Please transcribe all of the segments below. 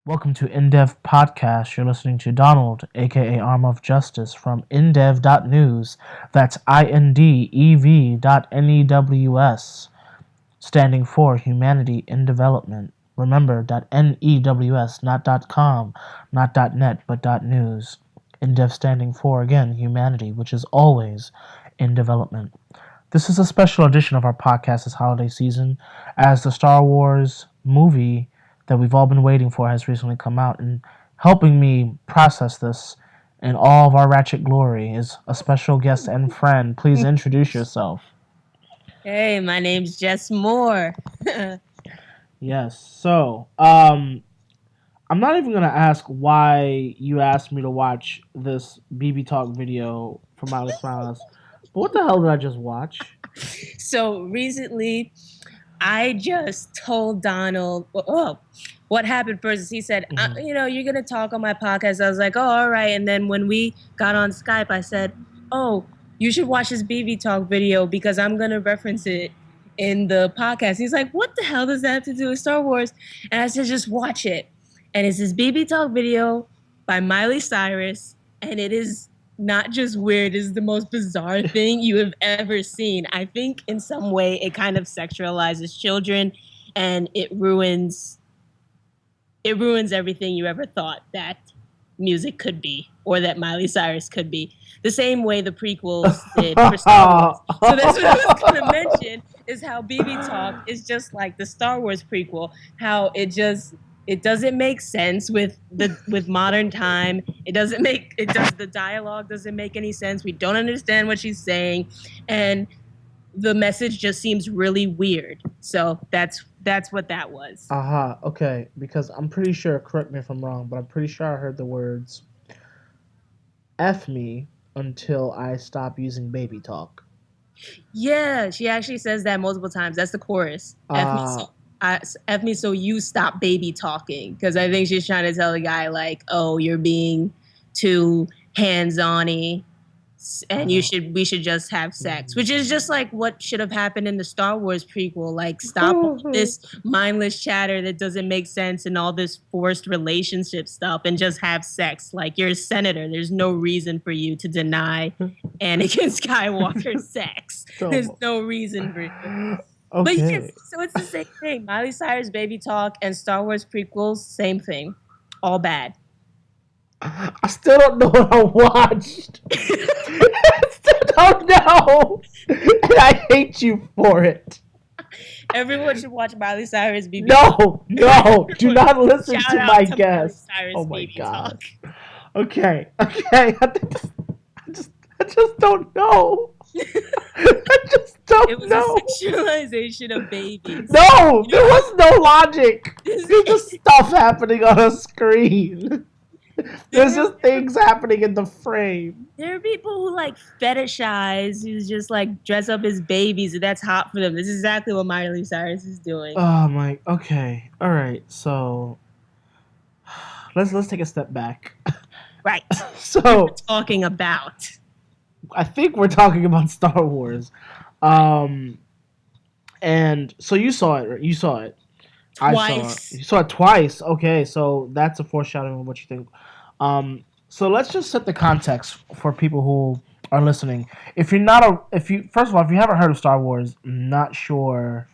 Welcome to InDev Podcast. You're listening to Donald, a.k.a. ArmofJustice, from indev.news. That's indev.news, standing for Humanity in Development. Remember, .news, not .com, not .net, but .news. InDev standing for, again, humanity, which is always in development. This is a special edition of our podcast this holiday season, as the Star Wars movie that we've all been waiting for has recently come out, and helping me process this in all of our ratchet glory is a special guest and friend. Please introduce yourself. Hey, my name's Jess Moore. Yes, so, I'm not even going to ask why you asked me to watch this BB Talk video from Miley Cyrus, but what the hell did I just watch? So recently, I just told Donald, what happened first is he said, you're going to talk on my podcast. I was like, oh, all right. And then when we got on Skype, I said, oh, you should watch this BB Talk video because I'm going to reference it in the podcast. He's like, what the hell does that have to do with Star Wars? And I said, just watch it. And it's this BB Talk video by Miley Cyrus. And it is not just weird, it's the most bizarre thing you have ever seen. I think in some way it kind of sexualizes children, and it ruins everything you ever thought that music could be, or that Miley Cyrus could be. The same way the prequels did for Star Wars. So that's what I was going to mention, is how BB Talk is just like the Star Wars prequel, how it doesn't make sense with modern time. The dialogue doesn't make any sense. We don't understand what she's saying, and the message just seems really weird. So that's what that was. Okay, because I'm pretty sure, correct me if I'm wrong, but I'm pretty sure I heard the words F me until I stop using baby talk. Yeah, she actually says that multiple times. That's the chorus. F me so you stop baby talking. Because I think she's trying to tell the guy, like, oh, you're being too hands-on-y, and we should just have sex. Which is just like what should have happened in the Star Wars prequel. Like, stop all this mindless chatter that doesn't make sense and all this forced relationship stuff, and just have sex. Like, you're a senator. There's no reason for you to deny Anakin Skywalker sex. There's no reason for it. Okay. But yes, so it's the same thing. Miley Cyrus baby talk and Star Wars prequels, same thing. All bad. I still don't know what I watched. I still don't know. And I hate you for it. Everyone should watch Miley Cyrus baby talk. No, do not listen to my guest. Oh my God. Talk. Okay. I just don't know. I just don't know. It was a sexualization of babies. No, there was no logic. There's just stuff happening on a screen. There's just things happening in the frame. There are people who like fetishize, who just like dress up as babies, and that's hot for them. This is exactly what Miley Cyrus is doing. Oh my. Okay. All right. So let's take a step back. Right. So we're talking about. I think we're talking about Star Wars. And so you saw it, right? You saw it. Twice. You saw it twice. Okay, so that's a foreshadowing of what you think. So let's just set the context for people who are listening. First of all, if you haven't heard of Star Wars, I'm not sure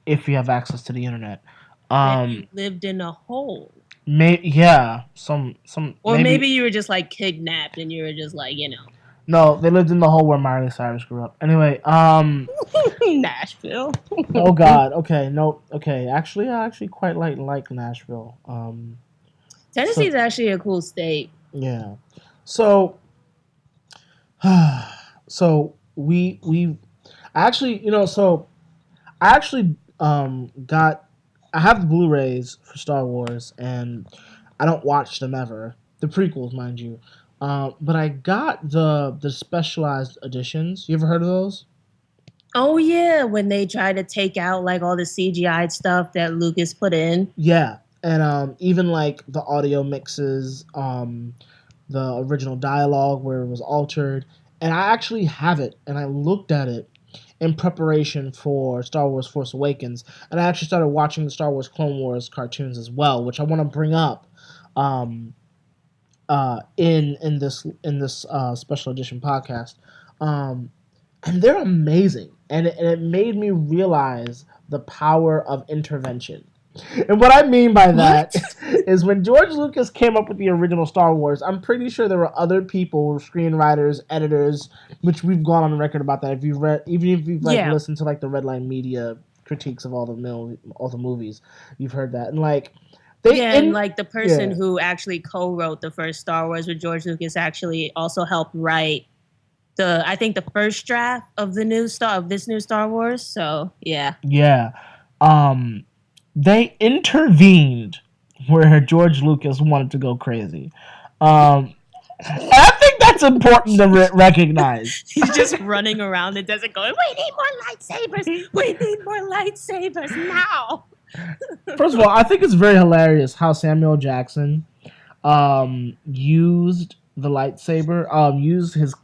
if you have access to the internet. Maybe you lived in a hole. Or maybe you were just like kidnapped and you were just like, No, they lived in the hole where Miley Cyrus grew up. Anyway, Nashville. Oh God. Okay. No. Okay. Actually, I quite like Nashville. Tennessee's actually a cool state. Yeah. So, we actually, I have the Blu-rays for Star Wars, and I don't watch them ever. The prequels, mind you. But I got the specialized editions. You ever heard of those? Oh yeah, when they try to take out like all the CGI stuff that Lucas put in. Yeah, and even like the audio mixes, the original dialogue where it was altered, and I actually have it, and I looked at it in preparation for Star Wars Force Awakens, and I actually started watching the Star Wars Clone Wars cartoons as well, which I want to bring up in this special edition podcast, and they're amazing, and it made me realize the power of intervention. And what I mean by that is when George Lucas came up with the original Star Wars, I'm pretty sure there were other people, screenwriters, editors, which we've gone on record about that. If you've read, even if you've listened to like the Red Line Media critiques of all the movies, you've heard that. And like and like the person who actually co-wrote the first Star Wars with George Lucas actually also helped write the first draft of this new Star Wars. So yeah. They intervened where George Lucas wanted to go crazy. And I think that's important to recognize. He's just running around the desert going, we need more lightsabers! We need more lightsabers now! First of all, I think it's very hilarious how Samuel Jackson used the lightsaber, used his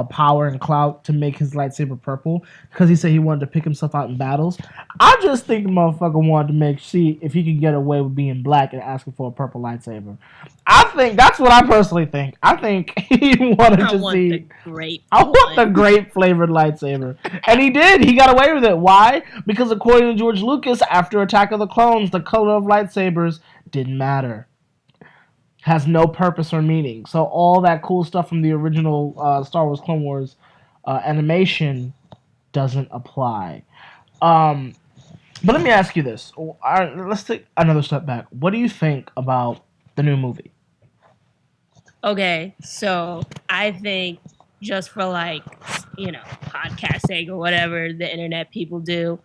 power and clout to make his lightsaber purple because he said he wanted to pick himself out in battles. I just think the motherfucker wanted to see if he could get away with being black and asking for a purple lightsaber. I think that's what I personally think. I think he wanted to see. I want the grape flavored lightsaber, and he did. He got away with it. Why? Because according to George Lucas, after Attack of the Clones, the color of lightsabers didn't matter. Has no purpose or meaning. So all that cool stuff from the original Star Wars Clone Wars animation doesn't apply. But let me ask you this. Let's take another step back. What do you think about the new movie? Okay, so I think just for like, podcast sake or whatever the internet people do,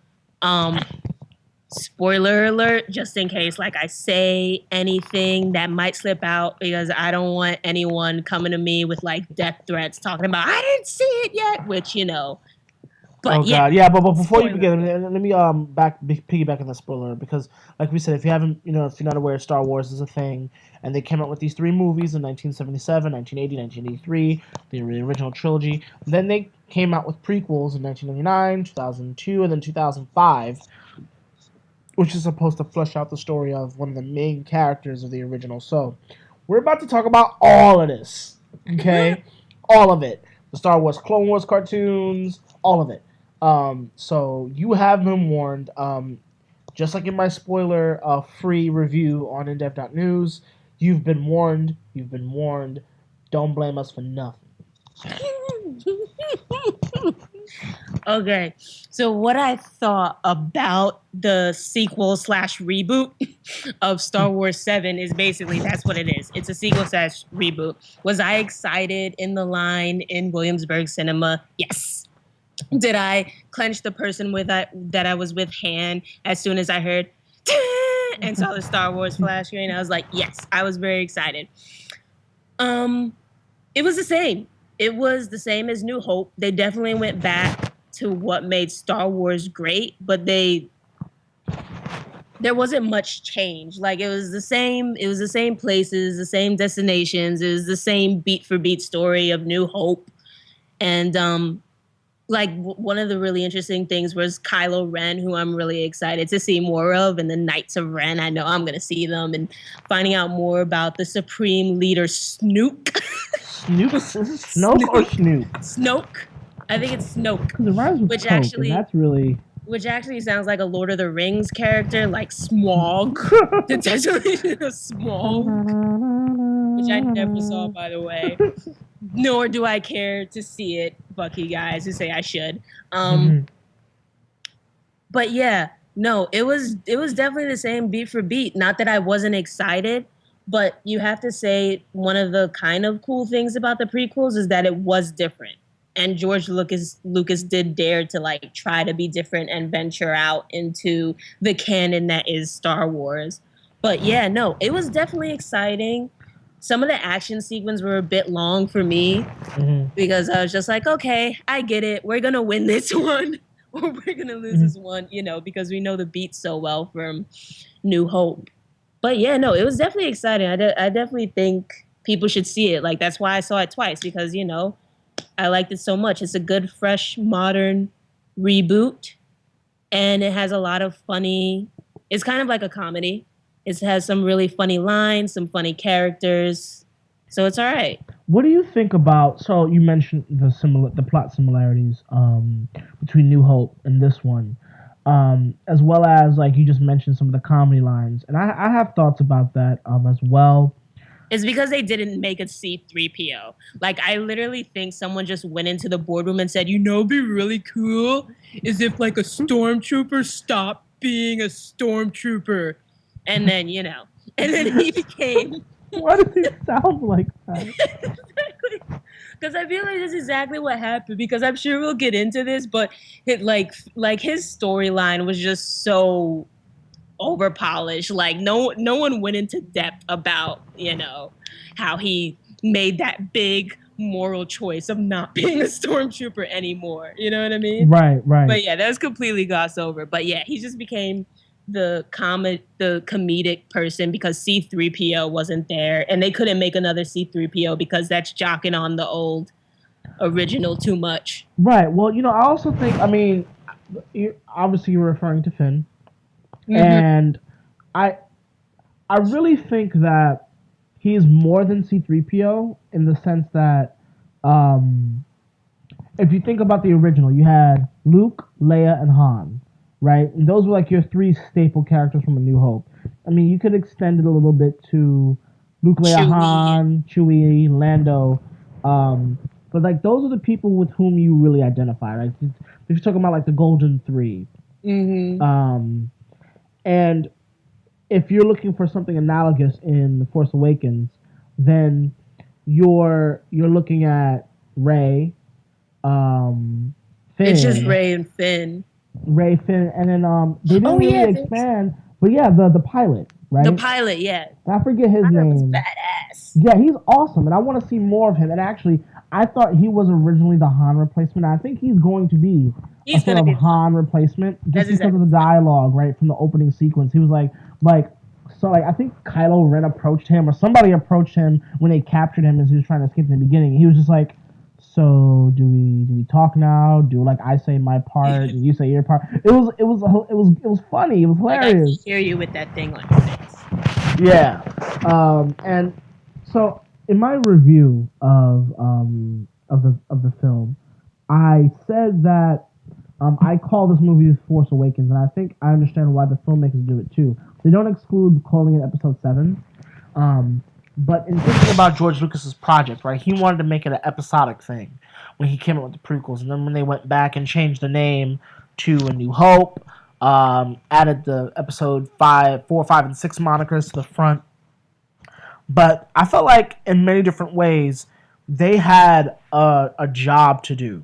spoiler alert, just in case like I say anything that might slip out, because I don't want anyone coming to me with like death threats talking about I didn't see it yet, which but but before you begin, let me piggyback on the spoiler, because like we said, if you're not aware, Star Wars is a thing, and they came out with these 3 movies in 1977, 1980, 1983, the original trilogy. Then they came out with prequels in 1999, 2002, and then 2005. Which is supposed to flesh out the story of one of the main characters of the original. So, we're about to talk about all of this, okay? All of it. The Star Wars Clone Wars cartoons, all of it. So, you have been warned. Just like in my spoiler-free review on indev.news, you've been warned. You've been warned. Don't blame us for nothing. Okay, so what I thought about the sequel / reboot of Star Wars 7 is basically that's what it is. It's a sequel / reboot. Was I excited in the line in Williamsburg Cinema? Yes. Did I clench the person that I was with hand as soon as I heard and saw the Star Wars flash screen? I was like, yes, I was very excited. It was the same. It was the same as New Hope. They definitely went back to what made Star Wars great, but there wasn't much change. Like it was the same places, the same destinations, it was the same beat for beat story of New Hope. And one of the really interesting things was Kylo Ren, who I'm really excited to see more of, and the Knights of Ren. I know I'm going to see them, and finding out more about the Supreme Leader Snoke. Snoke or Snook? Snoke. I think it's Snoke. Which actually sounds like a Lord of the Rings character, like Smaug. The Desolation of Smaug. Which I never saw, by the way. Nor do I care to see it, fuck you guys who say I should. But yeah, no, it was definitely the same beat for beat. Not that I wasn't excited, but you have to say one of the kind of cool things about the prequels is that it was different. And George Lucas did dare to like try to be different and venture out into the canon that is Star Wars. But yeah, no, it was definitely exciting. Some of the action sequences were a bit long for me because I was just like, okay, I get it. We're going to win this one or we're going to lose this one, because we know the beats so well from New Hope. But yeah, no, it was definitely exciting. I definitely think people should see it. Like, that's why I saw it twice because, I liked it so much. It's a good, fresh, modern reboot, and it has a lot of funny. It's kind of like a comedy. It has some really funny lines, some funny characters, so it's all right. What do you think about? So you mentioned the plot similarities between New Hope and this one, as well as like you just mentioned some of the comedy lines, and I have thoughts about that as well. It's because they didn't make a C3PO. Like, I literally think someone just went into the boardroom and said, you know, it'd be really cool is if, like, a stormtrooper stopped being a stormtrooper. And then, you know, and then he became... Why does it sound like that? Exactly. Because I feel like that's exactly what happened. Because I'm sure we'll get into this, but like his storyline was just so... over polished. Like no one went into depth about, you know, how he made that big moral choice of not being a stormtrooper anymore. You know what I mean? Right. But yeah, that's completely glossed over. But yeah, he just became the comedic person because C3PO wasn't there, and they couldn't make another C3PO because that's jocking on the old original too much. Right. Well, you know, I also think, I mean, obviously you're referring to Finn. Mm-hmm. And I really think that he's more than C-3PO in the sense that if you think about the original, you had Luke, Leia, and Han, right? And those were like your three staple characters from A New Hope. I mean, you could extend it a little bit to Luke, Leia, Han, Chewie, Lando. But like those are the people with whom you really identify, right? If you're talking about like the Golden Three. Mm-hmm. And if you're looking for something analogous in The Force Awakens, then you're looking at Rey, Finn. It's just Rey and Finn. Rey, Finn, and then they didn't really expand, but yeah, the pilot, right? The pilot, yeah. I forget his name. Was badass. Yeah, he's awesome, and I want to see more of him. And actually, I thought he was originally the Han replacement. I think he's going to be a sort of Han replacement just because of the dialogue, right, from the opening sequence. He was like, I think Kylo Ren approached him, or somebody approached him when they captured him as he was trying to escape in the beginning. He was just like, so do we talk now? Do like I say my part and you say your part? It was funny. It was hilarious. Like I can hear you with that thing on your face. Yeah, and so in my review of the film, I said that I call this movie The Force Awakens, and I think I understand why the filmmakers do it too. They don't exclude calling it Episode 7, but in thinking about George Lucas's project, right, he wanted to make it an episodic thing when he came up with the prequels, and then when they went back and changed the name to A New Hope, added the Episode 4, 5, and 6 monikers to the front. But I felt like in many different ways, they had a job to do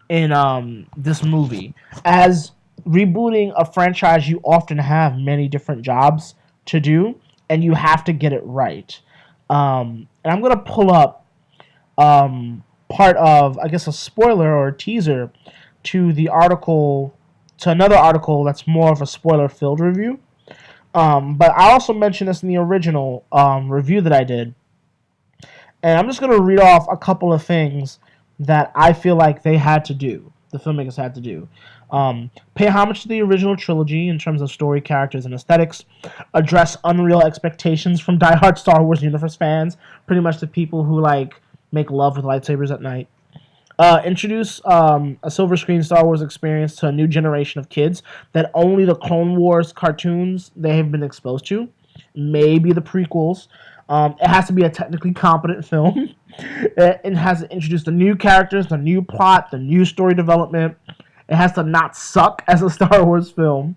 in this movie. As rebooting a franchise, you often have many different jobs to do, and you have to get it right. And I'm going to pull up part of, I guess, a spoiler or a teaser to the article, to another article that's more of a spoiler-filled review. But I also mentioned this in the original review that I did. And I'm just going to read off a couple of things that I feel like they had to do, the filmmakers had to do. Pay homage to the original trilogy in terms of story, characters, and aesthetics. Address unreal expectations from diehard Star Wars universe fans, pretty much the people who like make love with lightsabers at night. Introduce a silver screen Star Wars experience to a new generation of kids that only the Clone Wars cartoons they have been exposed to. Maybe the prequels. It has to be a technically competent film. It has to introduce the new characters, the new plot, the new story development. It has to not suck as a Star Wars film,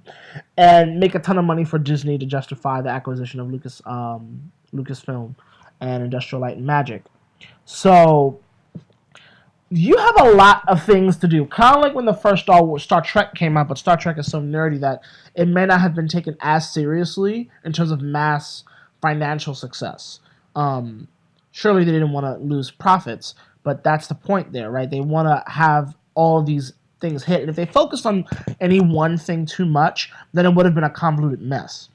and make a ton of money for Disney to justify the acquisition of Lucasfilm and Industrial Light and Magic. So you have a lot of things to do. Kind of like when the first Star Trek came out, but Star Trek is so nerdy that it may not have been taken as seriously in terms of mass financial success. Surely they didn't want to lose profits, but that's the point there, right? They want to have all of these things hit. And if they focused on any one thing too much, then it would have been a convoluted mess.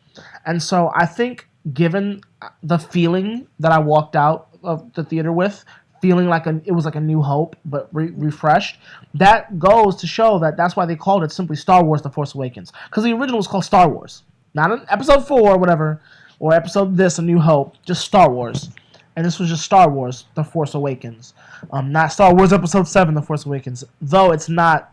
And so I think given the feeling that I walked out of the theater with, feeling like it was like a New Hope, but refreshed. That goes to show that's why they called it simply Star Wars: The Force Awakens, because the original was called Star Wars, not an Episode 4 or whatever, or Episode this, A New Hope, just Star Wars, and this was just Star Wars: The Force Awakens, not Star Wars Episode 7, The Force Awakens, though it's not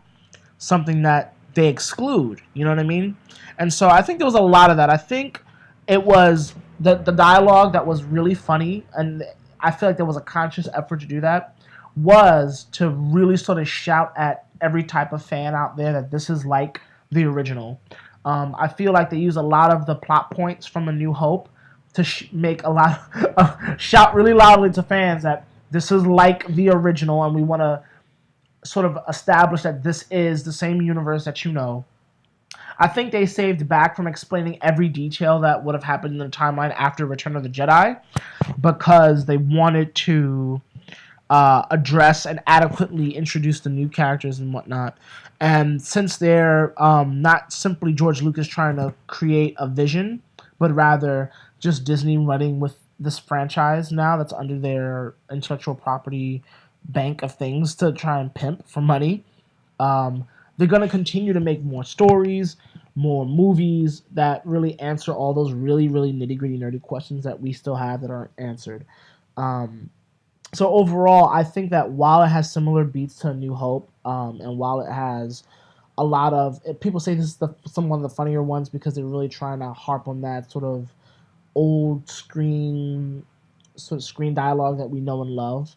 something that they exclude. You know what I mean? And so I think there was a lot of that. I think it was the dialogue that was really funny, and I feel like there was a conscious effort to do that, was to really sort of shout at every type of fan out there that this is like the original. I feel like they use a lot of the plot points from A New Hope to make a lot shout really loudly to fans that this is like the original, and we want to sort of establish that this is the same universe that you know. I think they saved back from explaining every detail that would have happened in the timeline after Return of the Jedi, because they wanted to address and adequately introduce the new characters and whatnot. And since they're not simply George Lucas trying to create a vision, but rather just Disney running with this franchise now that's under their intellectual property bank of things to try and pimp for money, they're going to continue to make more stories, more movies that really answer all those really, really nitty-gritty, nerdy questions that we still have that aren't answered. So overall, I think that while it has similar beats to A New Hope, and while it has a lot of... People say this is one of the funnier ones because they're really trying to harp on that sort of old screen dialogue that we know and love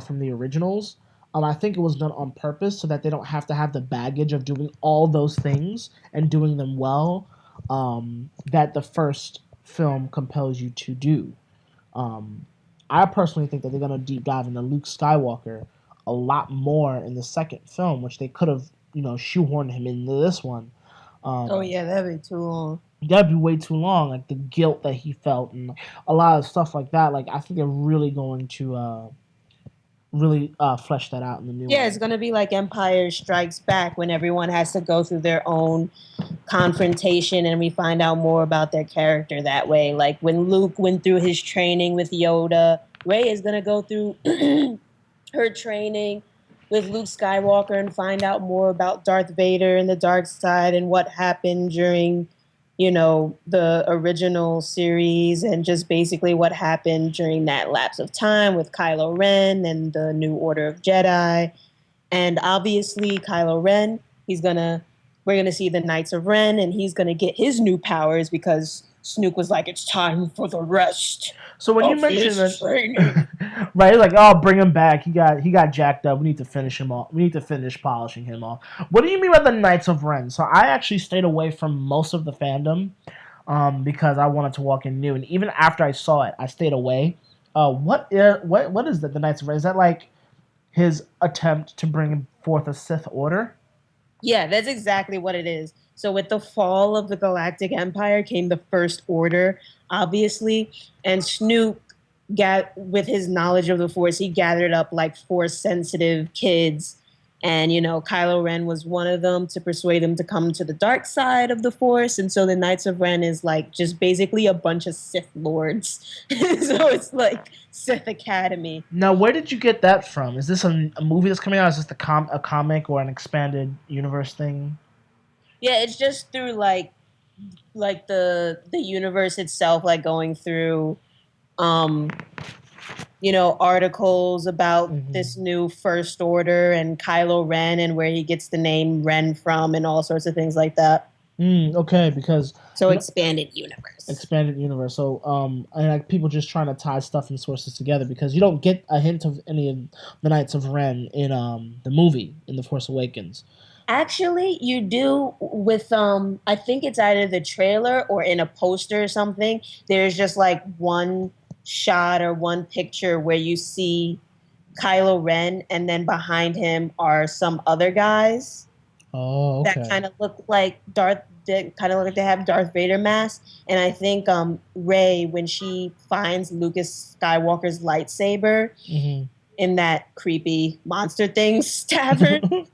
from the originals. I think it was done on purpose so that they don't have to have the baggage of doing all those things and doing them well, that the first film compels you to do. I personally think that they're going to deep dive into Luke Skywalker a lot more in the second film, which they could have, shoehorned him into this one. Oh yeah, that'd be too long. That'd be way too long. Like the guilt that he felt and a lot of stuff like that. Like I think they're really going to really flesh that out in the new one. Yeah, it's going to be like Empire Strikes Back, when everyone has to go through their own confrontation and we find out more about their character that way. Like when Luke went through his training with Yoda, Rey is going to go through her training with Luke Skywalker and find out more about Darth Vader and the dark side and what happened during, the original series, and just basically what happened during that lapse of time with Kylo Ren and the New Order of Jedi. And obviously Kylo Ren, we're going to see the Knights of Ren, and he's going to get his new powers because Snoke was like, it's time for the rest. So when you mention that, right, like, oh, bring him back. He got jacked up. We need to finish him off. We need to finish polishing him off. What do you mean by the Knights of Ren? So I actually stayed away from most of the fandom because I wanted to walk in new. And even after I saw it, I stayed away. What is the Knights of Ren? Is that like his attempt to bring forth a Sith Order? Yeah, that's exactly what it is. So with the fall of the Galactic Empire came the First Order, obviously, and Snoke, with his knowledge of the Force, he gathered up like Force-sensitive kids, and Kylo Ren was one of them, to persuade them to come to the dark side of the Force. And so the Knights of Ren is like just basically a bunch of Sith lords. So it's like Sith Academy. Now, where did you get that from? Is this a movie that's coming out? Is this a comic or an expanded universe thing? Yeah, it's just through like the universe itself, like going through, articles about this new First Order and Kylo Ren and where he gets the name Ren from and all sorts of things like that. Okay, because expanded universe. Expanded universe. So and like people just trying to tie stuff and sources together, because you don't get a hint of any of the Knights of Ren in the movie in The Force Awakens. Actually, you do with, I think it's either the trailer or in a poster or something. There's just like one shot or one picture where you see Kylo Ren, and then behind him are some other guys. Oh, okay. That kind of look like they have Darth Vader masks. And I think Rey, when she finds Lucas Skywalker's lightsaber in that creepy monster thing's tavern,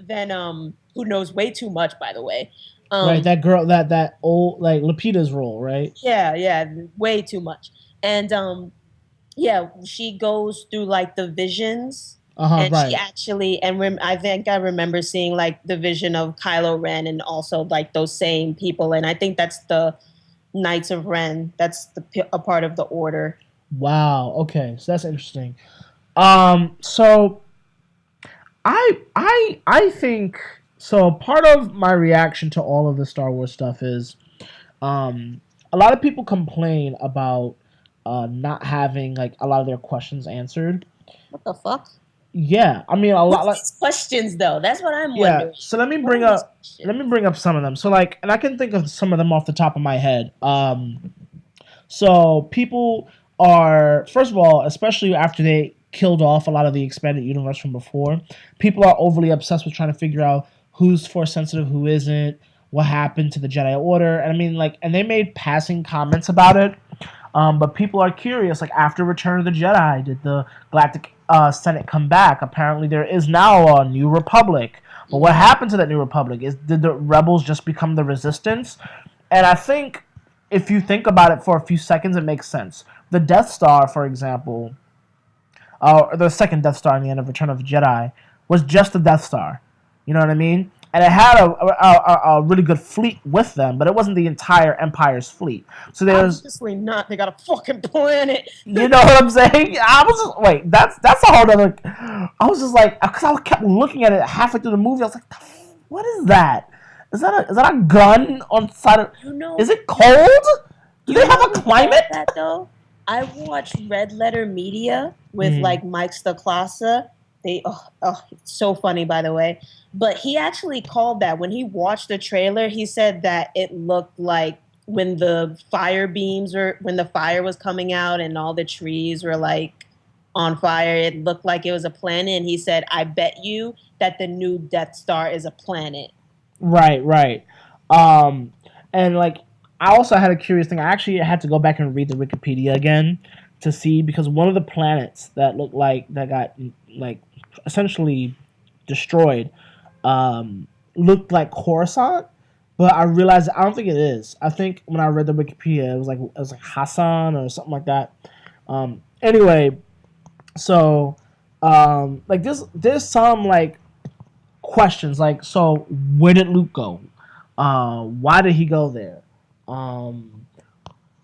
then who knows way too much, by the way. Right, that girl, that old, like Lupita's role, right? Yeah, way too much. And Yeah, she goes through like the visions. And Right. she actually, I think I remember seeing like the vision of Kylo Ren and also like those same people. And I think that's the Knights of Ren. That's a part of the order. Wow. Okay, so that's interesting. So I think so. Part of my reaction to all of the Star Wars stuff is, a lot of people complain about not having like a lot of their questions answered. What the fuck? Yeah, I mean a lot like these questions though. That's what I'm yeah. wondering. So let me bring up some of them. So like, and I can think of some of them off the top of my head. So people are, first of all, especially after they killed off a lot of the expanded universe from before, people are overly obsessed with trying to figure out who's force sensitive, who isn't, what happened to the Jedi Order, and I mean like, and they made passing comments about it. But people are curious, like after Return of the Jedi, did the Galactic Senate come back? Apparently there is now a New Republic. But what happened to that New Republic? Did the rebels just become the Resistance? And I think if you think about it for a few seconds, it makes sense. The Death Star, for example, the second Death Star in the end of Return of the Jedi, was just the Death Star. You know what I mean? And it had a really good fleet with them, but it wasn't the entire Empire's fleet. So there's obviously not. They got a fucking planet. You know what I'm saying? I was just wait. That's a whole other. I was just like, because I kept looking at it halfway through the movie. I was like, what is that? Is that a gun on the side of? You know, is it cold? Do they have a climate? That though, I watched Red Letter Media with like Mike Stoklasa. It's so funny, by the way. But he actually called that when he watched the trailer. He said that it looked like when the fire was coming out and all the trees were like on fire. It looked like it was a planet. And he said, "I bet you that the new Death Star is a planet." Right. And like, I also had a curious thing. I actually had to go back and read the Wikipedia again to see, because one of the planets that looked like that got like essentially destroyed looked like Coruscant, but I realized I don't think it is. I think when I read the Wikipedia, it was like Hassan or something like that. Anyway, so like there's some like questions like, so where did Luke go? Why did he go there?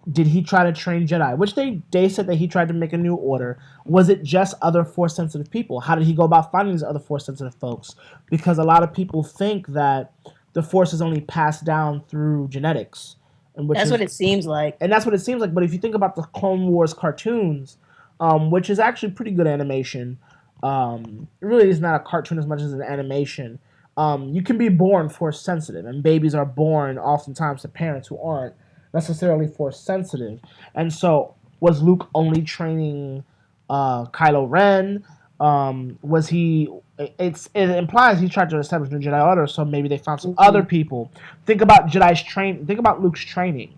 Did he try to train Jedi? Which they said that he tried to make a new order. Was it just other Force-sensitive people? How did he go about finding these other Force-sensitive folks? Because a lot of people think that the Force is only passed down through genetics. That's what it seems like. And that's what it seems like. But if you think about the Clone Wars cartoons, which is actually pretty good animation, it really is not a cartoon as much as an animation. You can be born Force-sensitive, and babies are born oftentimes to parents who aren't necessarily Force sensitive. And so was Luke only training Kylo Ren? Was he? It implies he tried to establish new Jedi Order, so maybe they found some other people. Think about Think about Luke's training.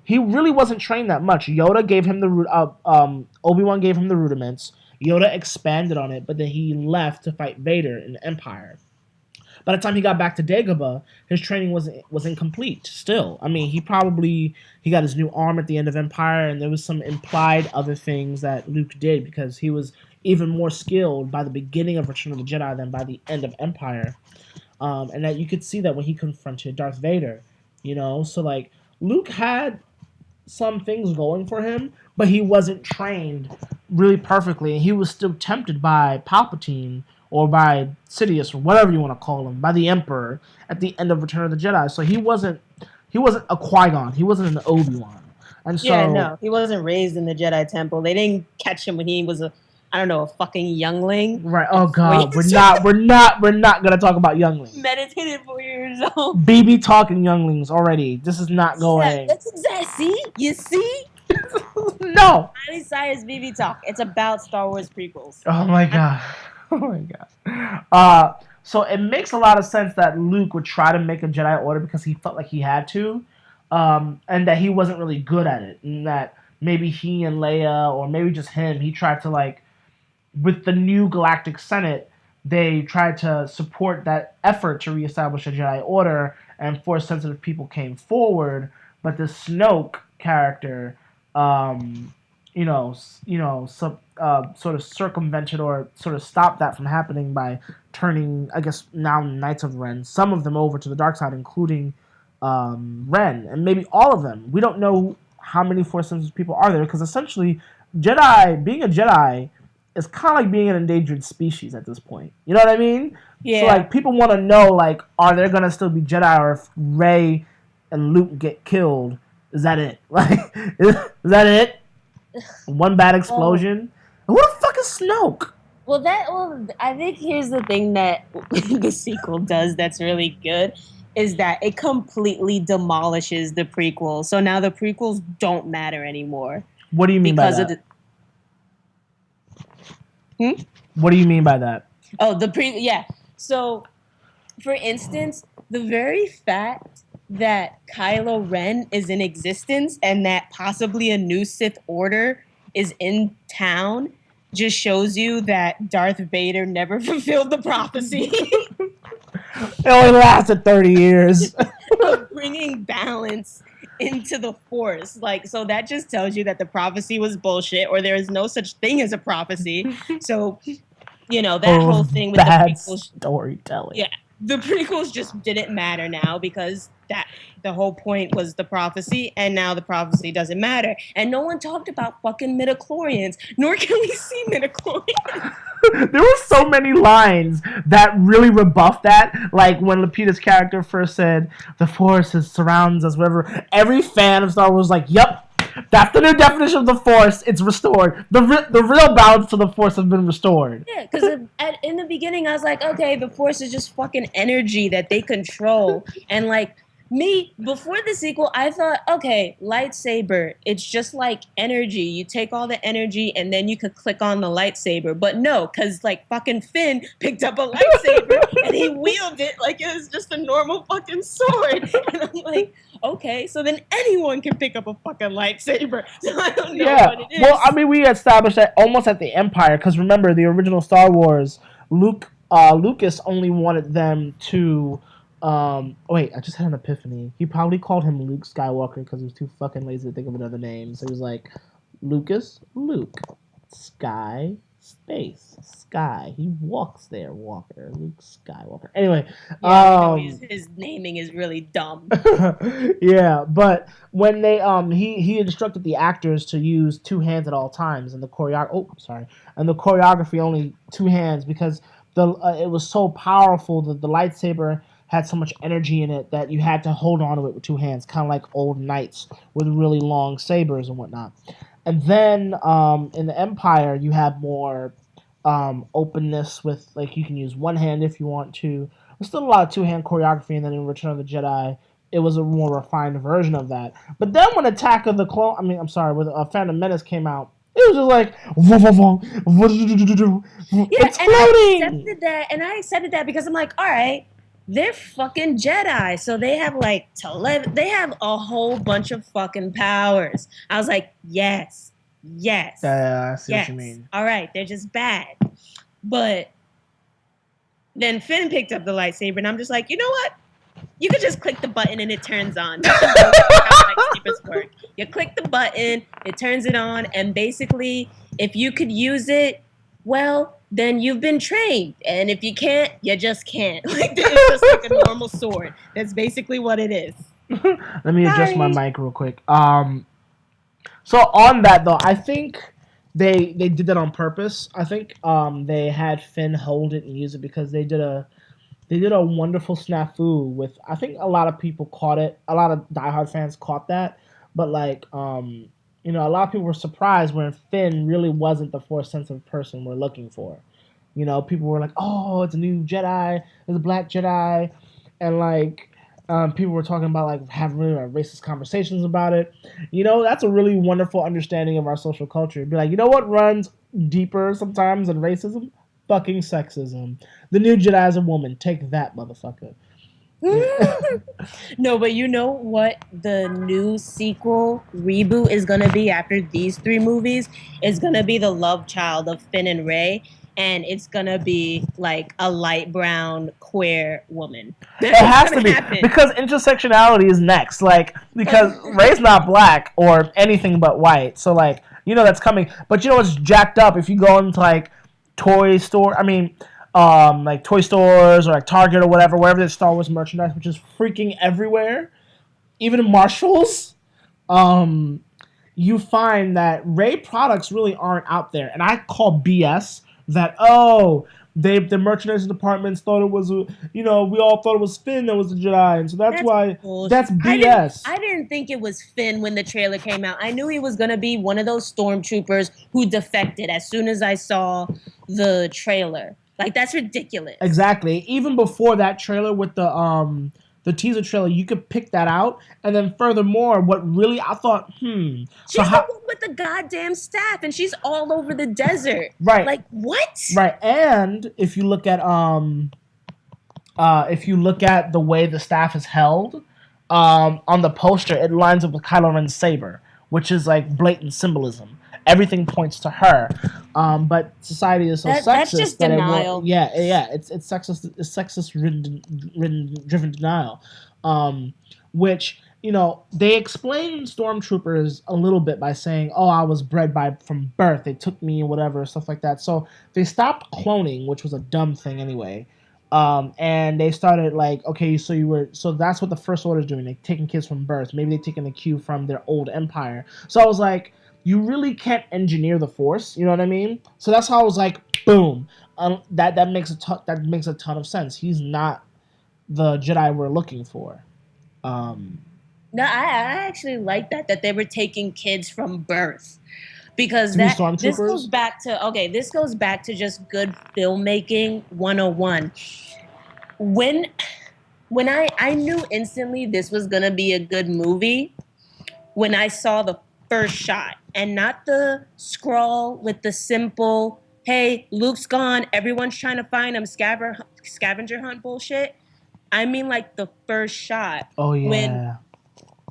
He really wasn't trained that much. Yoda gave him the Obi-Wan gave him the rudiments. Yoda expanded on it, but then he left to fight Vader in the Empire. By the time he got back to Dagobah, his training was incomplete still. I mean, he got his new arm at the end of Empire, and there was some implied other things that Luke did because he was even more skilled by the beginning of Return of the Jedi than by the end of Empire. And that you could see that when he confronted Darth Vader, you know? So, like, Luke had some things going for him, but he wasn't trained really perfectly, and he was still tempted by Palpatine or by Sidious, or whatever you want to call him, by the Emperor at the end of Return of the Jedi. So he wasn't a Qui-Gon. He wasn't an Obi-Wan. And so, yeah, no, he wasn't raised in the Jedi Temple. They didn't catch him when he was a fucking youngling. Right. Oh God, we're not gonna talk about younglings. Meditated 4 years old. BB talking younglings already. This is not going. Yeah, that's exactly. See, you see. No. Miley Cyrus BB talk. It's about Star Wars prequels. Oh my God. Oh my God. So it makes a lot of sense that Luke would try to make a Jedi Order because he felt like he had to, and that he wasn't really good at it, and that maybe he and Leia, or maybe just him, he tried to, like, with the new Galactic Senate, they tried to support that effort to reestablish a Jedi Order, and Force-sensitive people came forward, but the Snoke character sort of circumvented or sort of stopped that from happening by turning, I guess, now Knights of Ren, some of them over to the dark side, including Ren, and maybe all of them. We don't know how many Force-sensitive people are there, because essentially, being a Jedi is kind of like being an endangered species at this point. You know what I mean? Yeah. So, like, people want to know, like, are there going to still be Jedi, or if Rey and Luke get killed, is that it? Like, is that it? One bad explosion? And what the fuck is Snoke? Well, I think here's the thing that the sequel does that's really good, is that it completely demolishes the prequels. So now the prequels don't matter anymore. What do you mean by that? What do you mean by that? Oh, yeah. So, for instance, the very fact that Kylo Ren is in existence and that possibly a new Sith Order is in town just shows you that Darth Vader never fulfilled the prophecy. It only lasted 30 years. Of bringing balance into the Force. Like, so that just tells you that the prophecy was bullshit, or there is no such thing as a prophecy. So, that whole thing with the prequels. Storytelling. Yeah. The prequels just didn't matter now because the whole point was the prophecy, and now the prophecy doesn't matter. And no one talked about fucking midichlorians, nor can we see midichlorians. There were so many lines that really rebuffed that. Like when Lupita's character first said, "The Force surrounds us," whatever. Every fan of Star Wars was like, "Yep, that's the new definition of the Force. It's restored. The real balance to the Force has been restored." Yeah, because in the beginning, I was like, okay, the Force is just fucking energy that they control. And like, before the sequel, I thought, okay, lightsaber, it's just like energy. You take all the energy and then you could click on the lightsaber. But no, because like fucking Finn picked up a lightsaber and he wielded it like it was just a normal fucking sword. And I'm like, okay, so then anyone can pick up a fucking lightsaber. So I don't know what it is. Well, I mean, we established that almost at the Empire, because remember, the original Star Wars, Lucas only wanted them to... wait, I just had an epiphany. He probably called him Luke Skywalker because he was too fucking lazy to think of another name. So he was like, Lucas, Luke, Sky, Space, Sky. He walks there, Walker, Luke Skywalker. Anyway, his naming is really dumb. Yeah, but when they he instructed the actors to use two hands at all times, and the choreography only two hands because it was so powerful that the lightsaber had so much energy in it that you had to hold on to it with two hands, kind of like old knights with really long sabers and whatnot. And then in the Empire, you had more openness with, like, you can use one hand if you want to. There's still a lot of two-hand choreography, and then in Return of the Jedi, it was a more refined version of that. But then when Attack of the Clone... with Phantom Menace came out, it was just like... It's floating! I accepted that because I'm like, all right, they're fucking Jedi, so they have like they have a whole bunch of fucking powers. I was like, yes. Yeah, I see what you mean. All right, they're just bad. But then Finn picked up the lightsaber, and I'm just like, you know what? You could just click the button and it turns on. That's how lightsabers work. You click the button, it turns it on, and basically, if you could use it, well, then you've been trained. And if you can't, you just can't. Like, it's just like a normal sword. That's basically what it is. Let me adjust my mic real quick. So on that, though, I think they did that on purpose. I think they had Finn hold it and use it because they did a wonderful snafu with... I think a lot of people caught it. A lot of diehard fans caught that. But, like... a lot of people were surprised when Finn really wasn't the Force-sensitive person we're looking for. People were like, oh, it's a new Jedi, it's a black Jedi, and, like, people were talking about, like, having really racist conversations about it. That's a really wonderful understanding of our social culture. Be like, you know what runs deeper sometimes than racism? Fucking sexism. The new Jedi is a woman. Take that, motherfucker. No, but you know what the new sequel reboot is going to be after these three movies? It's going to be the love child of Finn and Rey, and it's going to be like a light brown queer woman. It has to be, because intersectionality is next. Like, because Rey's not black or anything but white, so, like, You know that's coming. But you know what's jacked up? If you go into like toy store, like toy stores or like Target or whatever, wherever there's Star Wars merchandise, which is freaking everywhere, even in Marshalls, you find that Rey products really aren't out there. And I call BS that, the merchandise departments thought it was, we all thought it was Finn that was the Jedi. And so that's why, bullshit. that's BS. I didn't think it was Finn when the trailer came out. I knew he was going to be one of those stormtroopers who defected as soon as I saw the trailer. Like, that's ridiculous. Exactly. Even before that trailer with the teaser trailer, you could pick that out. And then furthermore, what really I thought, She's the one with the goddamn staff, and she's all over the desert. Right. Like, what? Right. And if you look at the way the staff is held, on the poster, it lines up with kyloren's saber, which is like blatant symbolism. Everything points to her, but society is so sexist that's just that denial. It's sexist. It's sexist driven denial, which they explain stormtroopers a little bit by saying, "Oh, I was bred from birth. They took me and whatever stuff like that." So they stopped cloning, which was a dumb thing anyway. And they started like, okay, so that's what the First Order is doing. They're taking kids from birth. Maybe they're taking a cue from their old empire. So I was like, you really can't engineer the Force, you know what I mean? So that's how I was like, boom, that makes a ton of sense. He's not the Jedi we're looking for. No, I actually like that they were taking kids from birth, because this goes back to just good filmmaking 101. When I knew instantly this was gonna be a good movie when I saw the first shot, and not the scroll with the simple, hey, Luke's gone, everyone's trying to find him, scavenger hunt bullshit. I mean, like, the first shot. Oh, yeah.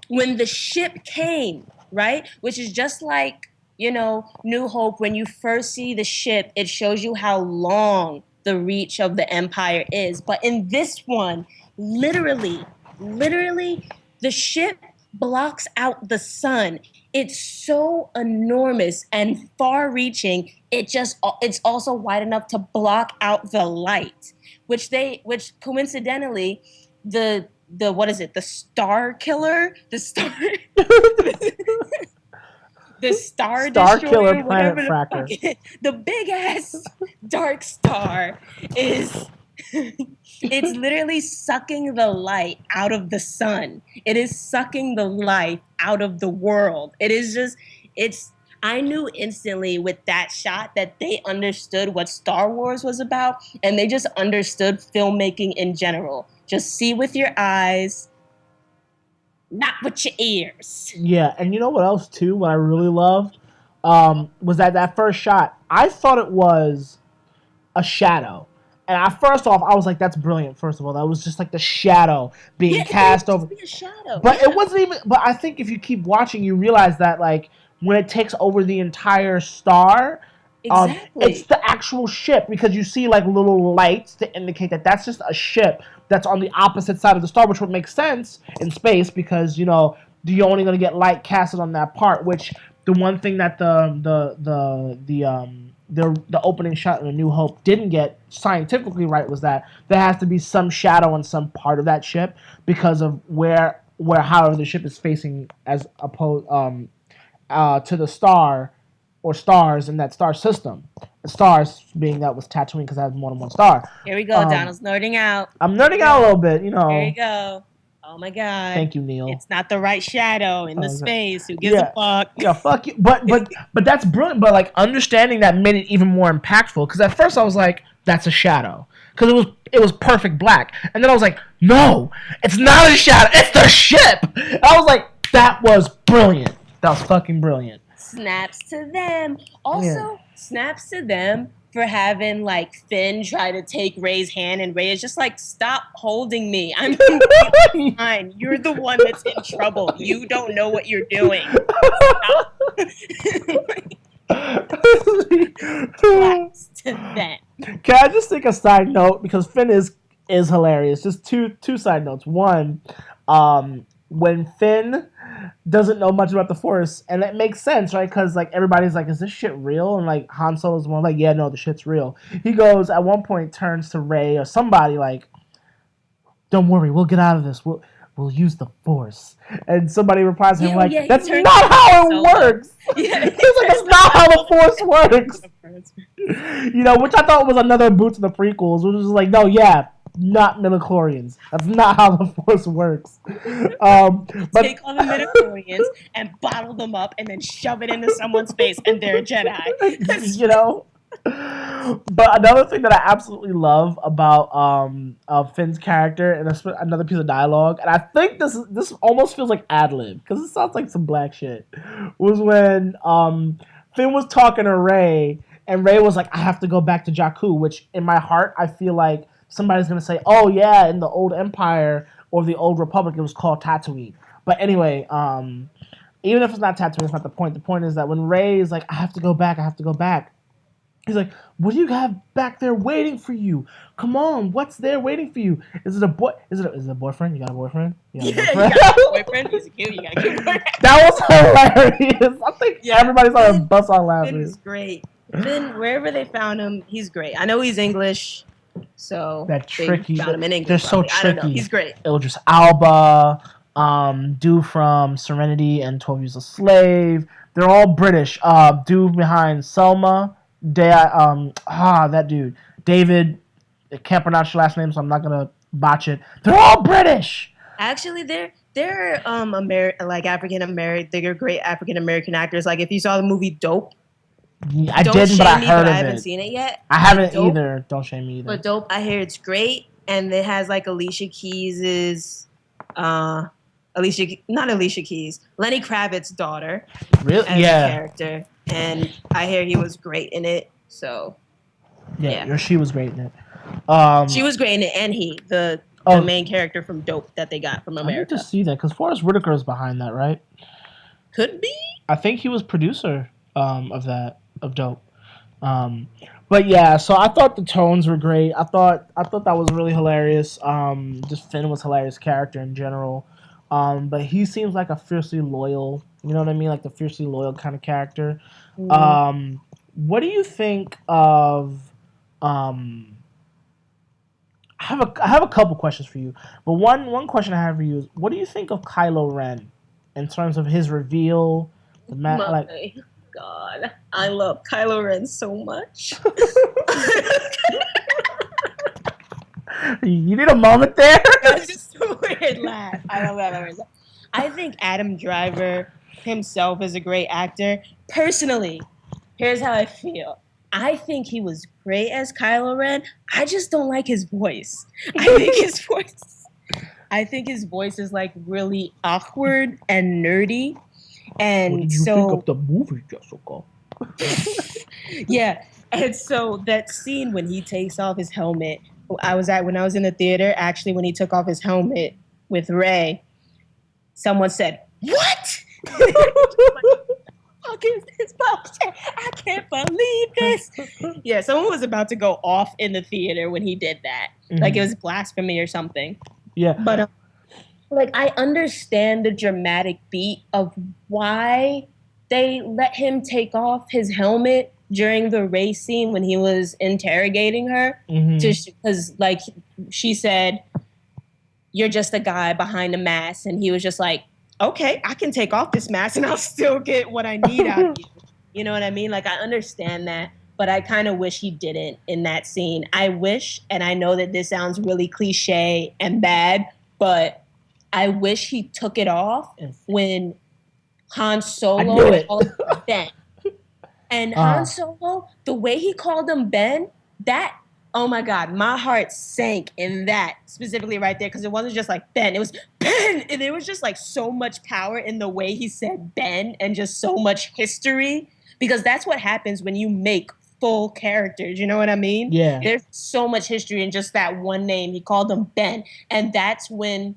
When the ship came, right? Which is just like, New Hope. When you first see the ship, it shows you how long the reach of the Empire is. But in this one, literally, the ship blocks out the sun. It's so enormous and far-reaching. It's also wide enough to block out the light, which coincidentally, the what is it? The Star Killer, the Star Destroyer, Killer Planet Fracker. The big ass dark star is. It's literally sucking the light out of the sun. It is sucking the light out of the world. I knew instantly with that shot that they understood what Star Wars was about, and they just understood filmmaking in general. Just see with your eyes, not with your ears. Yeah, and you know what else too, what I really loved, was that first shot. I thought it was a shadow. And first off, I was like, that's brilliant, first of all. That was just like the shadow being cast over. Be a shadow. But it wasn't even, but I think if you keep watching, you realize that, like, when it takes over the entire star, it's the actual ship, because you see, like, little lights to indicate that that's just a ship that's on the opposite side of the star, which would make sense in space, because, you're only going to get light casted on that part, which the one thing that the opening shot in A New Hope didn't get scientifically right was that there has to be some shadow on some part of that ship because of where however the ship is facing as opposed to the star or stars in that star system. The stars being that was Tatooine because it has more than one star. Here we go, Donald's nerding out. I'm nerding out a little bit, Here you go. Oh my God! Thank you, Neil. It's not the right shadow in the space. Who gives a fuck? Yeah, fuck you. But that's brilliant. But like understanding that made it even more impactful. Because at first I was like, that's a shadow. Because it was perfect black. And then I was like, no, it's not a shadow. It's the ship. And I was like, that was brilliant. That was fucking brilliant. Snaps to them. Also, snaps to them for having, like, Finn try to take Rey's hand, and Rey is just like, stop holding me. I'm completely fine. You're the one that's in trouble. You don't know what you're doing. Snaps to them. Can I just take a side note? Because Finn is hilarious. Just two side notes. One, when Finn doesn't know much about the Force, and it makes sense, right? Because like everybody's like, "Is this shit real?" And like Han Solo's one like, "Yeah, no, the shit's real." He goes at one point, turns to Rey or somebody like, "Don't worry, we'll get out of this. We'll use the Force." And somebody replies to him like, "That's not how it works." Yeah, he's like, "That's not how the Force works." You know, which I thought was another boot to the prequels, which was like, no, yeah, not midichlorians. That's not how the Force works. But take all the midichlorians and bottle them up and then shove it into someone's face, and they're a Jedi. You know. But another thing that I absolutely love about Finn's character, and another piece of dialogue, and I think this almost feels like ad-lib because it sounds like some black shit, was when Finn was talking to Rey, and Rey was like, "I have to go back to Jakku," which in my heart I feel like somebody's gonna say, "Oh yeah, in the old Empire or the old Republic it was called Tatooine." But anyway, even if it's not Tatooine, it's not the point. The point is that when Rey is like, "I have to go back," he's like, "What do you have back there waiting for you? Come on, what's there waiting for you? Is it a boy? Is it a boyfriend? You got a boyfriend? You got a boyfriend? He's cute. You got a cute boyfriend." That was hilarious. I think everybody's on a bus on laughing. Finn is great. Finn, wherever they found him, he's great. I know he's English, so that tricky. Found him in English, they're so tricky. I don't know. Tricky. He's great. Idris Alba, dude from Serenity and 12 Years a Slave. They're all British. Dude behind Selma. That dude, David. I can't pronounce your last name, so I'm not gonna botch it. They're all British. Actually, they're African American. They're great African American actors. Like if you saw the movie Dope. I didn't, but I heard of it. I haven't seen it yet. I haven't either. Don't shame me either. But Dope, I hear it's great, and it has like Alicia Keys' Lenny Kravitz's daughter. Really? As a character, and I hear he was great in it. So. Yeah. She was great in it. She was great in it, and the main character from Dope that they got from America. I need to see that because Forrest Whitaker is behind that, right? Could be. I think he was producer of Dope. But yeah, so I thought the tones were great. I thought that was really hilarious. Just Finn was a hilarious character in general. But he seems like a fiercely loyal, you know what I mean? Like the fiercely loyal kind of character. Mm-hmm. What do you think of I have a couple questions for you. But one question I have for you is, what do you think of Kylo Ren in terms of his reveal? God, I love Kylo Ren so much. You need a moment there? That's just a weird laugh. I love Kylo Ren. I think Adam Driver himself is a great actor. Personally, here's how I feel. I think he was great as Kylo Ren. I just don't like his voice. I think his voice is like really awkward and nerdy. And what did you think of the movie, Jessica? Yeah. And so that scene when he takes off his helmet, when I was in the theater, actually when he took off his helmet with Rey, someone said, "What?" I can't believe this. Yeah, someone was about to go off in the theater when he did that. Mm-hmm. Like it was blasphemy or something. Yeah. But I understand the dramatic beat of why they let him take off his helmet during the race scene when he was interrogating her. Because like she said, "You're just a guy behind a mask," and he was just like, "Okay, I can take off this mask and I'll still get what I need out of you." You know what I mean? Like, I understand that, but I kind of wish he didn't in that scene. I wish, and I know that this sounds really cliche and bad, but I wish he took it off when Han Solo called him Ben. And Han Solo, the way he called him Ben, that, oh my God, my heart sank in that specifically right there, because it wasn't just like Ben, it was Ben, and there was just like so much power in the way he said Ben and just so much history, because that's what happens when you make full characters, you know what I mean? Yeah. There's so much history in just that one name. He called him Ben, and that's when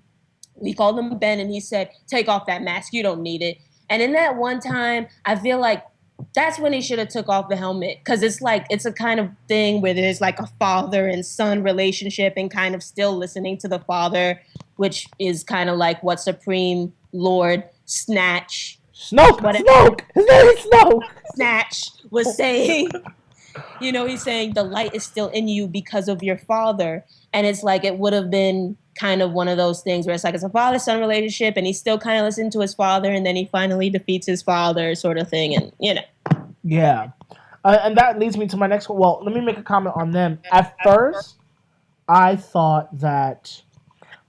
we called him Ben, and he said, "Take off that mask, you don't need it." And in that one time, I feel like that's when he should have took off the helmet, because it's like it's a kind of thing where there's like a father and son relationship and kind of still listening to the father, which is kind of like what Supreme Lord Snatch. Snoke. His name is Snoke. Snatch was saying, he's saying the light is still in you because of your father. And it's like it would have been kind of one of those things where it's like it's a father-son relationship and he's still kind of listening to his father and then he finally defeats his father sort of thing. And, Yeah. And that leads me to my next one. Well, let me make a comment on them. At first, I thought that...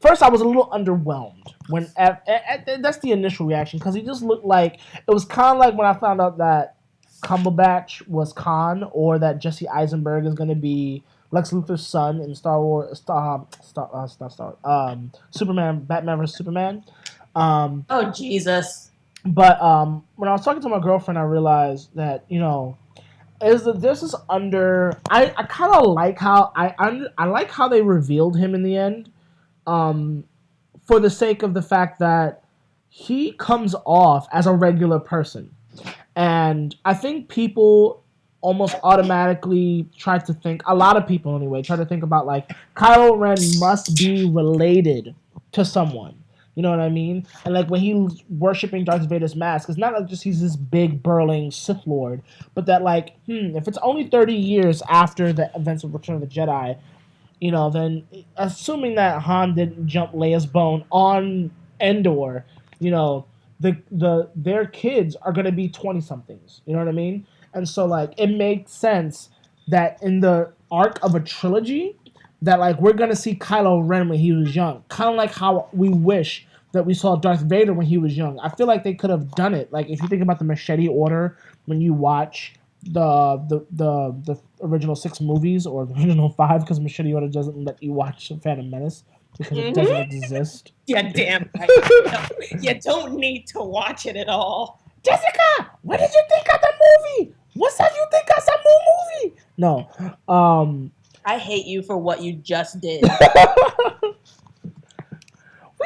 First, I was a little underwhelmed. That's the initial reaction, because he just looked like... It was kind of like when I found out that Cumberbatch was Khan, or that Jesse Eisenberg is going to be Lex Luthor's son in Superman, Batman vs. Superman. Oh, Jesus. But when I was talking to my girlfriend, I realized that, this is under... I kind of like how... I like how they revealed him in the end. For the sake of the fact that he comes off as a regular person. And I think people almost automatically try to think, a lot of people anyway, try to think about like, Kylo Ren must be related to someone. You know what I mean? And like when he's worshipping Darth Vader's mask, it's not like just he's this big burling Sith Lord, but that like, if it's only 30 years after the events of Return of the Jedi, then assuming that Han didn't jump Leia's bone on Endor, their kids are gonna be 20-somethings. You know what I mean? And so like it makes sense that in the arc of a trilogy, that like we're gonna see Kylo Ren when he was young, kind of like how we wish that we saw Darth Vader when he was young. I feel like they could have done it. Like if you think about the Machete Order, when you watch the original 6 movies, or the original 5, because Machete Order doesn't let you watch Phantom Menace because it doesn't exist. Yeah, damn right. You don't need to watch it at all. Jessica, what did you think of the movie? What did you think of the movie? No. I hate you for what you just did. We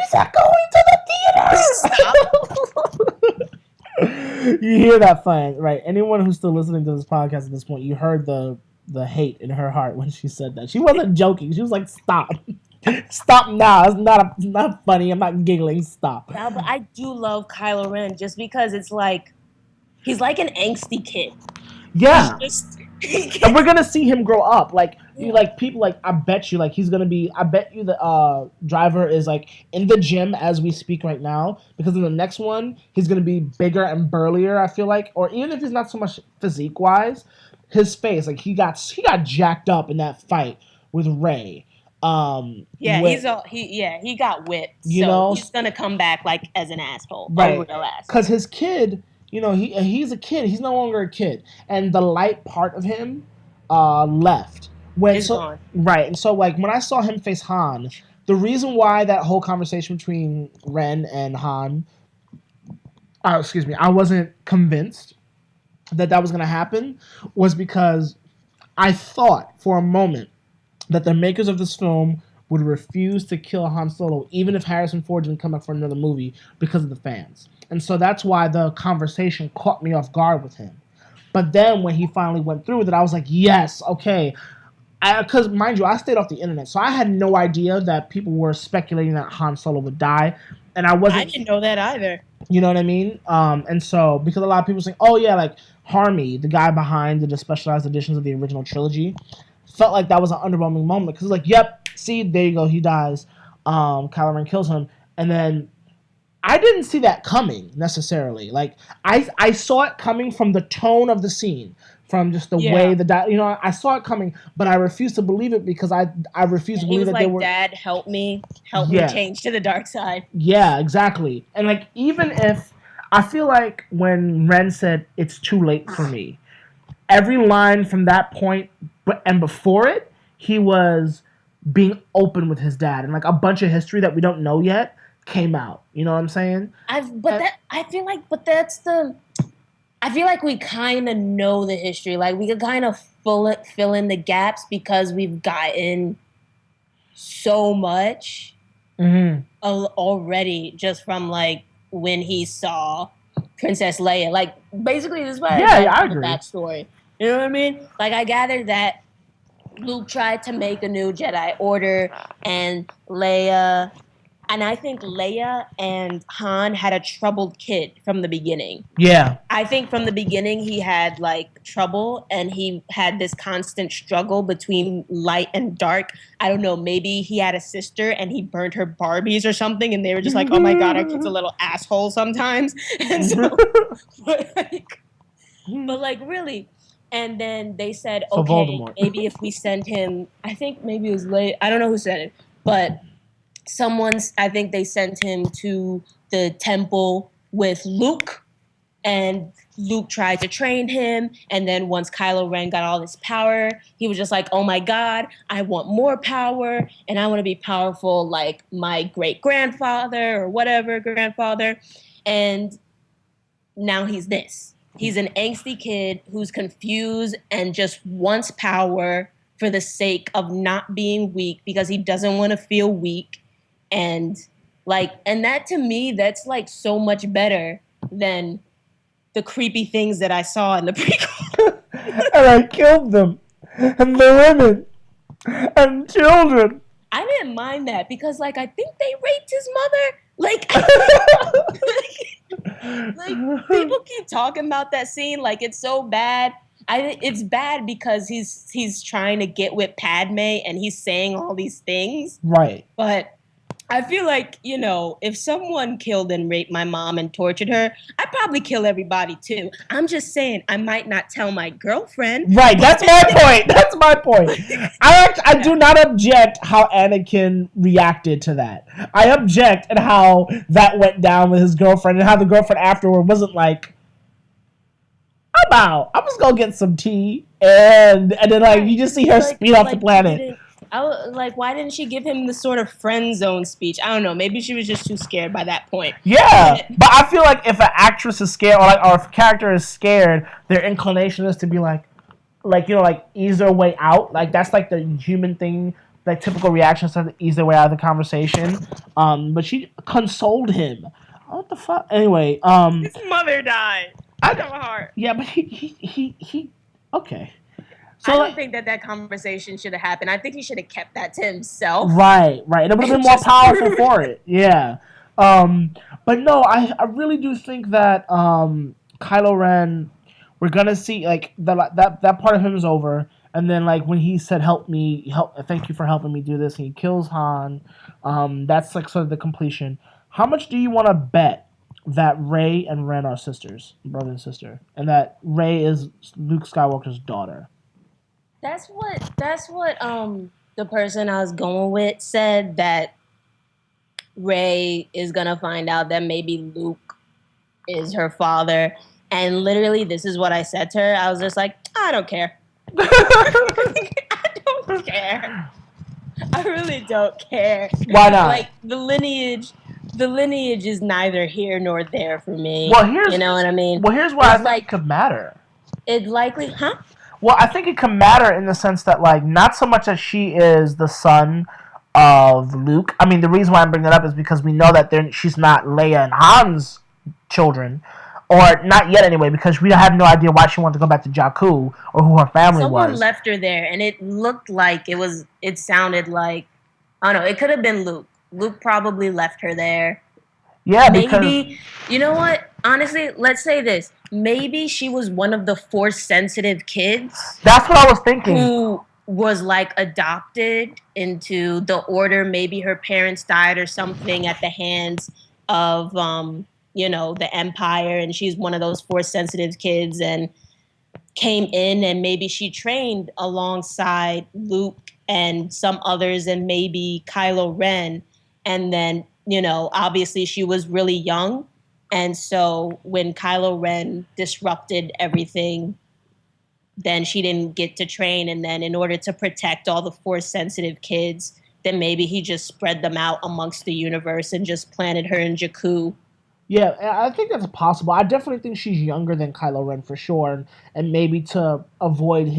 said going to the theater. Stop. You hear that fine, right? Anyone who's still listening to this podcast at this point, you heard the hate in her heart when she said that. She wasn't joking. She was like, "Stop, stop now! It's not funny. I'm not giggling. Stop." No, but I do love Kylo Ren just because it's like he's like an angsty kid. Yeah. And we're gonna see him grow up. Like people like I bet you the driver is like in the gym as we speak right now, because in the next one he's gonna be bigger and burlier, I feel like. Or even if he's not so much physique wise, his face, like he got jacked up in that fight with Rey. He got whipped. He's gonna come back like as an asshole. Right. Because his kid, he's a kid. He's no longer a kid, and the light part of him left. Gone. Right, and so like when I saw him face Han, the reason why that whole conversation between Ren and Han, I wasn't convinced that was gonna happen, was because I thought for a moment that the makers of this film would refuse to kill Han Solo, even if Harrison Ford didn't come back for another movie, because of the fans. And so that's why the conversation caught me off guard with him. But then when he finally went through with it, I was like, yes, okay. Because, mind you, I stayed off the internet, so I had no idea that people were speculating that Han Solo would die. And I didn't know that either. You know what I mean? And so, because a lot of people saying, oh yeah, like, Harmy, the guy behind the specialized editions of the original trilogy, felt like that was an underwhelming moment. Because like, yep, see, there you go, he dies. Kylo Ren kills him. And then I didn't see that coming necessarily. Like I saw it coming from the tone of the scene, from just the way I saw it coming, but I refused to believe it because I refused to believe that they were. Dad, help me change to the dark side. Yeah, exactly. And like even if I feel like when Ren said it's too late for me, every line from that point and before it, he was being open with his dad, and like a bunch of history that we don't know yet came out. You know what I'm saying? I feel like we kind of know the history. Like we could kind of fill in the gaps because we've gotten so much already just from like when he saw Princess Leia. Like basically this is what I agree. The backstory. You know what I mean? Like I gathered that Luke tried to make a new Jedi Order and Leia And I think Leia and Han had a troubled kid from the beginning. Yeah. I think from the beginning he had like trouble and he had this constant struggle between light and dark. I don't know, maybe he had a sister and he burned her Barbies or something and they were just like, oh my God, our kid's a little asshole sometimes. And so, but like really. And then they said, so okay, Voldemort. maybe if we send him, I think maybe it was Leia, I don't know who said it, but I think they sent him to the temple with Luke, and Luke tried to train him. And then once Kylo Ren got all this power, he was just like, oh my God, I want more power, and I want to be powerful like my great-grandfather or whatever grandfather. And now he's this. He's an angsty kid who's confused and just wants power for the sake of not being weak because he doesn't want to feel weak. And that to me, that's like so much better than the creepy things that I saw in the prequel. And I killed them. And the women. And children. I didn't mind that because like I think they raped his mother. Like people keep talking about that scene like it's so bad. It's bad because he's trying to get with Padme and he's saying all these things. Right. But I feel like, if someone killed and raped my mom and tortured her, I'd probably kill everybody too. I'm just saying I might not tell my girlfriend. Right, that's my point. I do not object how Anakin reacted to that. I object at how that went down with his girlfriend and how the girlfriend afterward wasn't like, I'm out. I'm just gonna get some tea. And then like you just see her speed off the planet. Why didn't she give him the sort of friend zone speech? I don't know. Maybe she was just too scared by that point. Yeah, but I feel like if an actress is scared or if a character is scared, their inclination is to be like ease their way out. Like that's like the human thing, like typical reactions to ease their way out of the conversation. But she consoled him. What the fuck? Anyway, his mother died. I have a heart. Yeah, but he okay. So, I don't think that conversation should have happened. I think he should have kept that to himself. Right. It would have been more powerful for it. Yeah. But no, I really do think that Kylo Ren, we're gonna see like that part of him is over, and then like when he said thank you for helping me do this, and he kills Han, that's like sort of the completion. How much do you want to bet that Rey and Ren are sisters, brother and sister, and that Rey is Luke Skywalker's daughter? That's what the person I was going with said, that Rey is gonna find out that maybe Luke is her father. And literally this is what I said to her. I was just like, I don't care. I don't care. I really don't care. Why not? Like the lineage is neither here nor there for me. Well, you know what I mean? Well, here's why I think it could matter. It likely, huh? Well, I think it can matter in the sense that, like, not so much that she is the son of Luke. I mean, the reason why I'm bringing it up is because we know that she's not Leia and Han's children, or not yet anyway, because we have no idea why she wanted to go back to Jakku or who her family was. Someone left her there, and it looked like it sounded like, I don't know, it could have been Luke. Luke probably left her there. Yeah, maybe, you know what? Honestly, let's say this. Maybe she was one of the Force-sensitive kids. That's what I was thinking. Who was, like, adopted into the Order. Maybe her parents died or something at the hands of, the Empire. And she's one of those Force-sensitive kids and came in. And maybe she trained alongside Luke and some others and maybe Kylo Ren. And then, obviously she was really young. And so when Kylo Ren disrupted everything, then she didn't get to train. And then in order to protect all the Force-sensitive kids, then maybe he just spread them out amongst the universe and just planted her in Jakku. Yeah, I think that's possible. I definitely think she's younger than Kylo Ren for sure. And maybe to avoid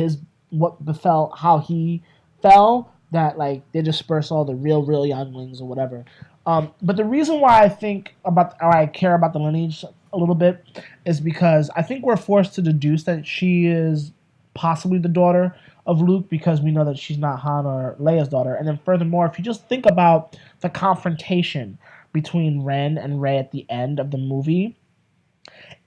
what befell, how he fell, that like they disperse all the real younglings or whatever. But the reason why I care about the lineage a little bit is because I think we're forced to deduce that she is possibly the daughter of Luke because we know that she's not Han or Leia's daughter. And then furthermore, if you just think about the confrontation between Ren and Rey at the end of the movie,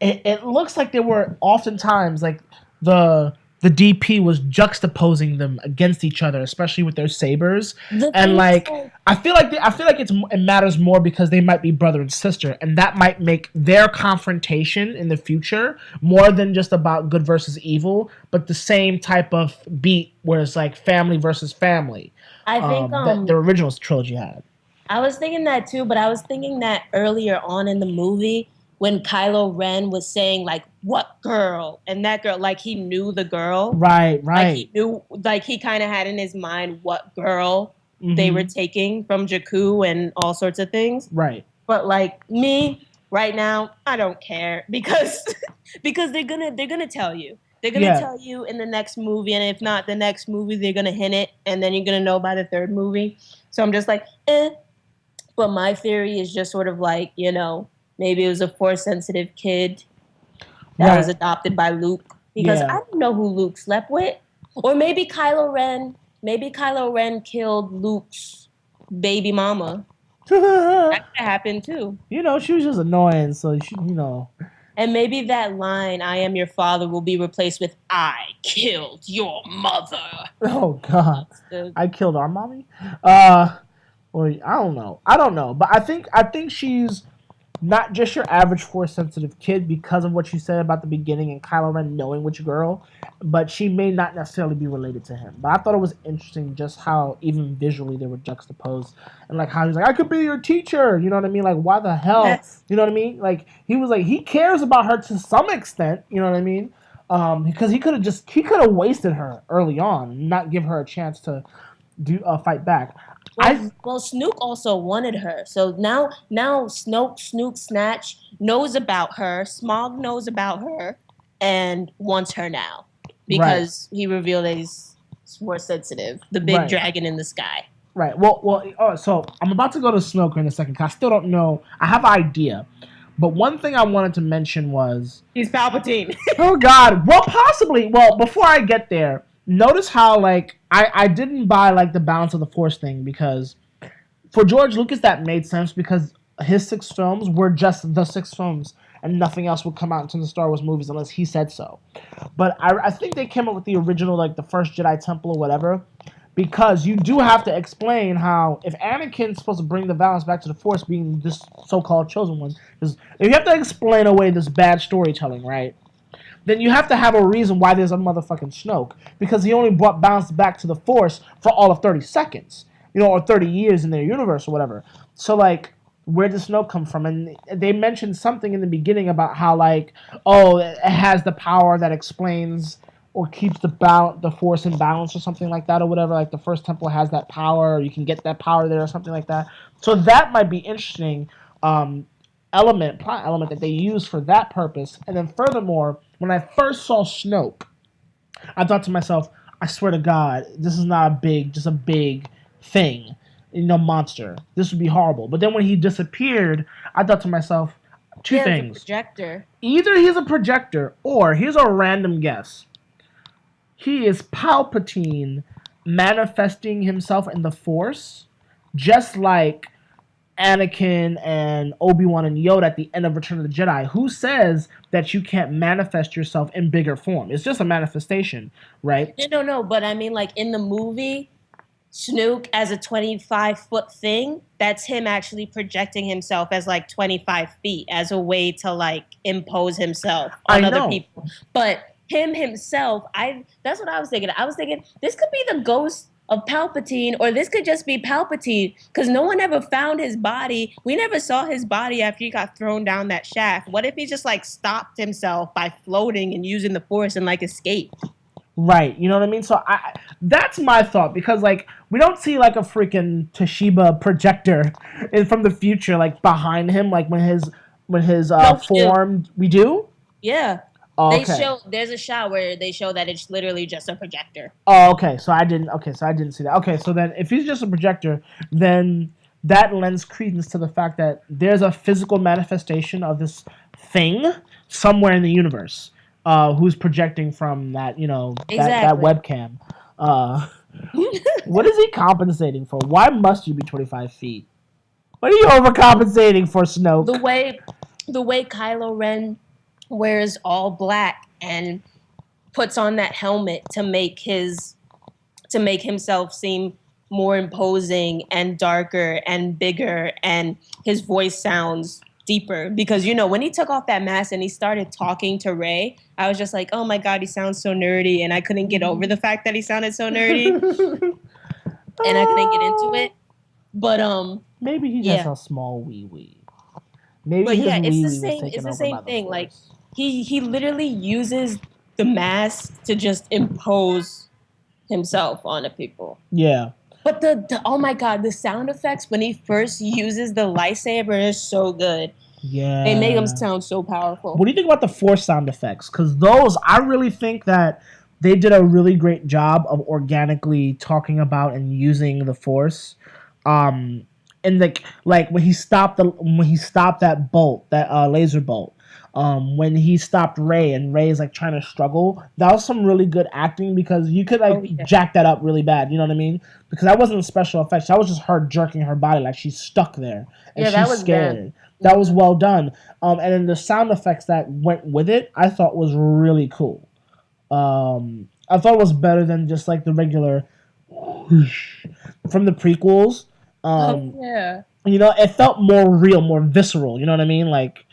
it looks like they were oftentimes like the DP was juxtaposing them against each other, especially with their sabers. And like I feel like it matters more because they might be brother and sister, and that might make their confrontation in the future more than just about good versus evil, but the same type of beat where it's like family versus family. I think that the original trilogy had. I was thinking that too, but I was thinking that earlier on in the movie when Kylo Ren was saying like, "What girl?" and that girl, like he knew the girl, right. Like he knew, like he kind of had in his mind what girl they were taking from Jakku and all sorts of things, right? But like me right now, I don't care because they're gonna tell you. They're gonna tell you in the next movie, and if not the next movie, they're gonna hint it, and then you're gonna know by the third movie. So I'm just like, eh. But my theory is just sort of like, you know, maybe it was a Force-sensitive kid that was adopted by Luke. Because I don't know who Luke slept with. Or maybe Kylo Ren killed Luke's baby mama. That could happen too. You know, she was just annoying, so she, you know. And maybe that line, "I am your father," will be replaced with, "I killed your mother." Oh, God. I killed our mommy? Well, I don't know. But I think she's not just your average Force-sensitive kid because of what you said about the beginning and Kylo Ren knowing which girl, but she may not necessarily be related to him. But I thought it was interesting just how even visually they were juxtaposed and like how he's like, "I could be your teacher," you know what I mean? Like, why the hell? Yes. You know what I mean? Like, he was like, he cares about her to some extent, you know what I mean? Because he could have wasted her early on and not give her a chance to fight back. Well, Snoke also wanted her. So now Snoke Snatch knows about her. Smaug knows about her and wants her now because he revealed that he's more sensitive. The big dragon in the sky. Right. Well. So I'm about to go to Snoke in a second because I still don't know. I have an idea. But one thing I wanted to mention was... He's Palpatine. Oh, God. Well, possibly. Well, before I get there... Notice how, like, I didn't buy, like, the balance of the Force thing because for George Lucas that made sense because his 6 films were just the 6 films and nothing else would come out into the Star Wars movies unless he said so. But I think they came up with the original, like, the first Jedi Temple or whatever because you do have to explain how if Anakin's supposed to bring the balance back to the Force being this so-called chosen one, because if you have to explain away this bad storytelling, right? Then you have to have a reason why there's a motherfucking Snoke. Because he only brought balance back to the Force for all of 30 seconds. You know, or 30 years in their universe or whatever. So, like, where does Snoke come from? And they mentioned something in the beginning about how, like, oh, it has the power that explains or keeps the Force in balance or something like that or whatever. Like, the first temple has that power. Or you can get that power there or something like that. So that might be interesting plot element that they use for that purpose. And then furthermore... When I first saw Snoke, I thought to myself, I swear to God, this is not just a big thing, you know, monster. This would be horrible. But then when he disappeared, I thought to myself, two things. A projector. Either he's a projector, or here's a random guess. He is Palpatine manifesting himself in the Force, just like Anakin and Obi-Wan and Yoda at the end of Return of the Jedi. Who says that you can't manifest yourself in bigger form? It's just a manifestation, right? No. But I mean, like in the movie, Snoke as a 25-foot thing, that's him actually projecting himself as like 25 feet as a way to like impose himself on other people. But him himself, that's what I was thinking. I was thinking this could be the ghost of Palpatine, or this could just be Palpatine, because no one ever found his body. We never saw his body after he got thrown down that shaft. What if he just like stopped himself by floating and using the Force and like escaped? Right, you know what I mean? So that's my thought, because like we don't see like a freaking Toshiba projector from the future like behind him, like when his form. We do? Yeah. Oh, okay. There's a shot where they show that it's literally just a projector. Oh, okay. So I didn't see that. Okay, so then if he's just a projector, then that lends credence to the fact that there's a physical manifestation of this thing somewhere in the universe, who's projecting from that, you know, that webcam. What is he compensating for? Why must you be 25 feet? What are you overcompensating for, Snoke? The way Kylo Ren wears all black and puts on that helmet to make himself seem more imposing and darker and bigger, and his voice sounds deeper, because when he took off that mask and he started talking to Rey, I was just like, oh my god, he sounds so nerdy, and I couldn't get over the fact that he sounded so nerdy. And I couldn't get into it. But maybe he just a small wee. Maybe but his it's the same thing. Like he literally uses the mask to just impose himself onto people. Yeah. But the oh my god, the sound effects when he first uses the lightsaber is so good. Yeah. They make him sound so powerful. What do you think about the Force sound effects? Because those, I really think that they did a really great job of organically talking about and using the Force. And like when he stopped that bolt, that laser bolt. When he stopped Rey and Rey is like trying to struggle, that was some really good acting, because you could jack that up really bad, you know what I mean? Because that wasn't special effects, that was just her jerking her body like she's stuck there and she's scared. Bad. That was well done. And then the sound effects that went with it, I thought was really cool. I thought it was better than just like the regular whoosh from the prequels. It felt more real, more visceral, you know what I mean? Like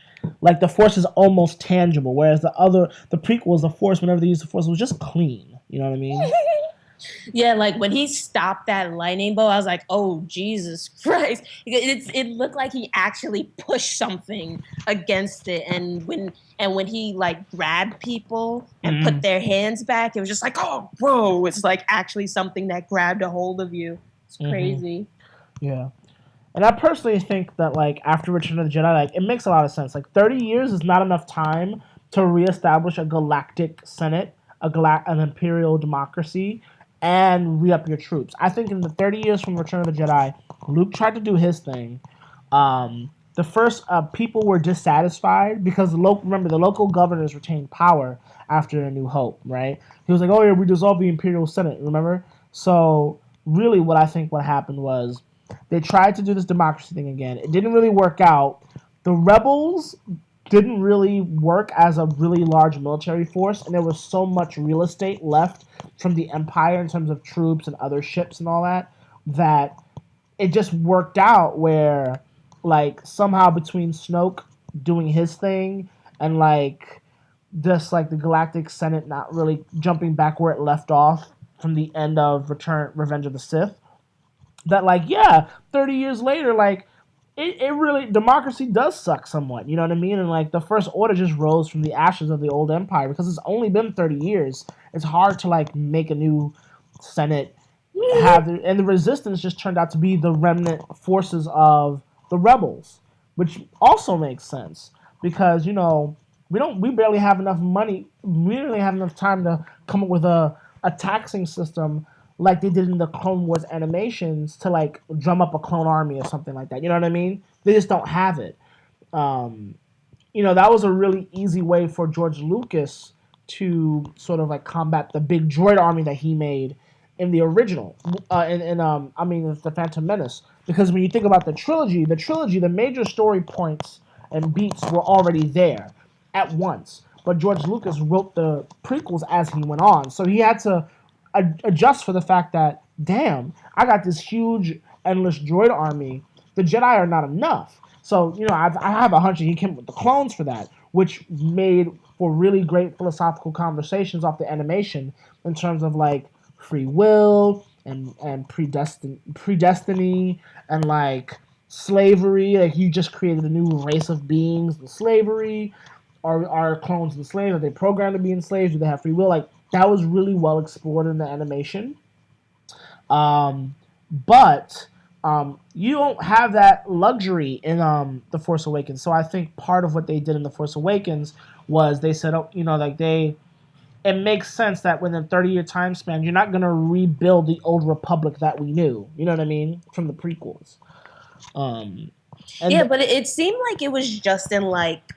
the Force is almost tangible, whereas the prequels, the Force, whenever they used the Force, it was just clean. You know what I mean? Yeah, like when he stopped that lightning bolt, I was like, "Oh Jesus Christ!" It looked like he actually pushed something against it, and when he like grabbed people and put their hands back, it was just like, "Oh, whoa!" It's like actually something that grabbed a hold of you. It's crazy. Yeah. And I personally think that, like, after Return of the Jedi, like, it makes a lot of sense. Like, 30 years is not enough time to reestablish a galactic senate, an imperial democracy, and re-up your troops. I think in the 30 years from Return of the Jedi, Luke tried to do his thing. The first people were dissatisfied because, the local governors retained power after A New Hope, right? He was like, oh, yeah, we dissolved the imperial senate, remember? So, really what I think what happened was, they tried to do this democracy thing again. It didn't really work out. The rebels didn't really work as a really large military force, and there was so much real estate left from the Empire in terms of troops and other ships and all that, that it just worked out where, like, somehow between Snoke doing his thing and, like, just, like, the Galactic Senate not really jumping back where it left off from the end of Revenge of the Sith, that, like, 30 years later, like, it really, democracy does suck somewhat, you know what I mean? And, like, the First Order just rose from the ashes of the old empire, because it's only been 30 years. It's hard to, like, make a new Senate, and the Resistance just turned out to be the remnant forces of the rebels, which also makes sense, because, we barely have enough money, we don't really have enough time to come up with a taxing system like they did in the Clone Wars animations to, like, drum up a clone army or something like that. You know what I mean? They just don't have it. That was a really easy way for George Lucas to sort of, like, combat the big droid army that he made in the original, the Phantom Menace. Because when you think about the trilogy, the major story points and beats were already there at once. But George Lucas wrote the prequels as he went on. So he had to adjust for the fact that, damn, I got this huge, endless droid army. The Jedi are not enough. So, I have a hunch that he came with the clones for that, which made for really great philosophical conversations off the animation in terms of, like, free will and predestiny and, like, slavery. Like, you just created a new race of beings in slavery. Are clones enslaved? Are they programmed to be enslaved? Do they have free will? Like, that was really well explored in the animation. But you don't have that luxury in The Force Awakens. So I think part of what they did in The Force Awakens was they said, it makes sense that within a 30-year time span, you're not going to rebuild the old Republic that we knew. You know what I mean? From the prequels. But it seemed like it was just in, like,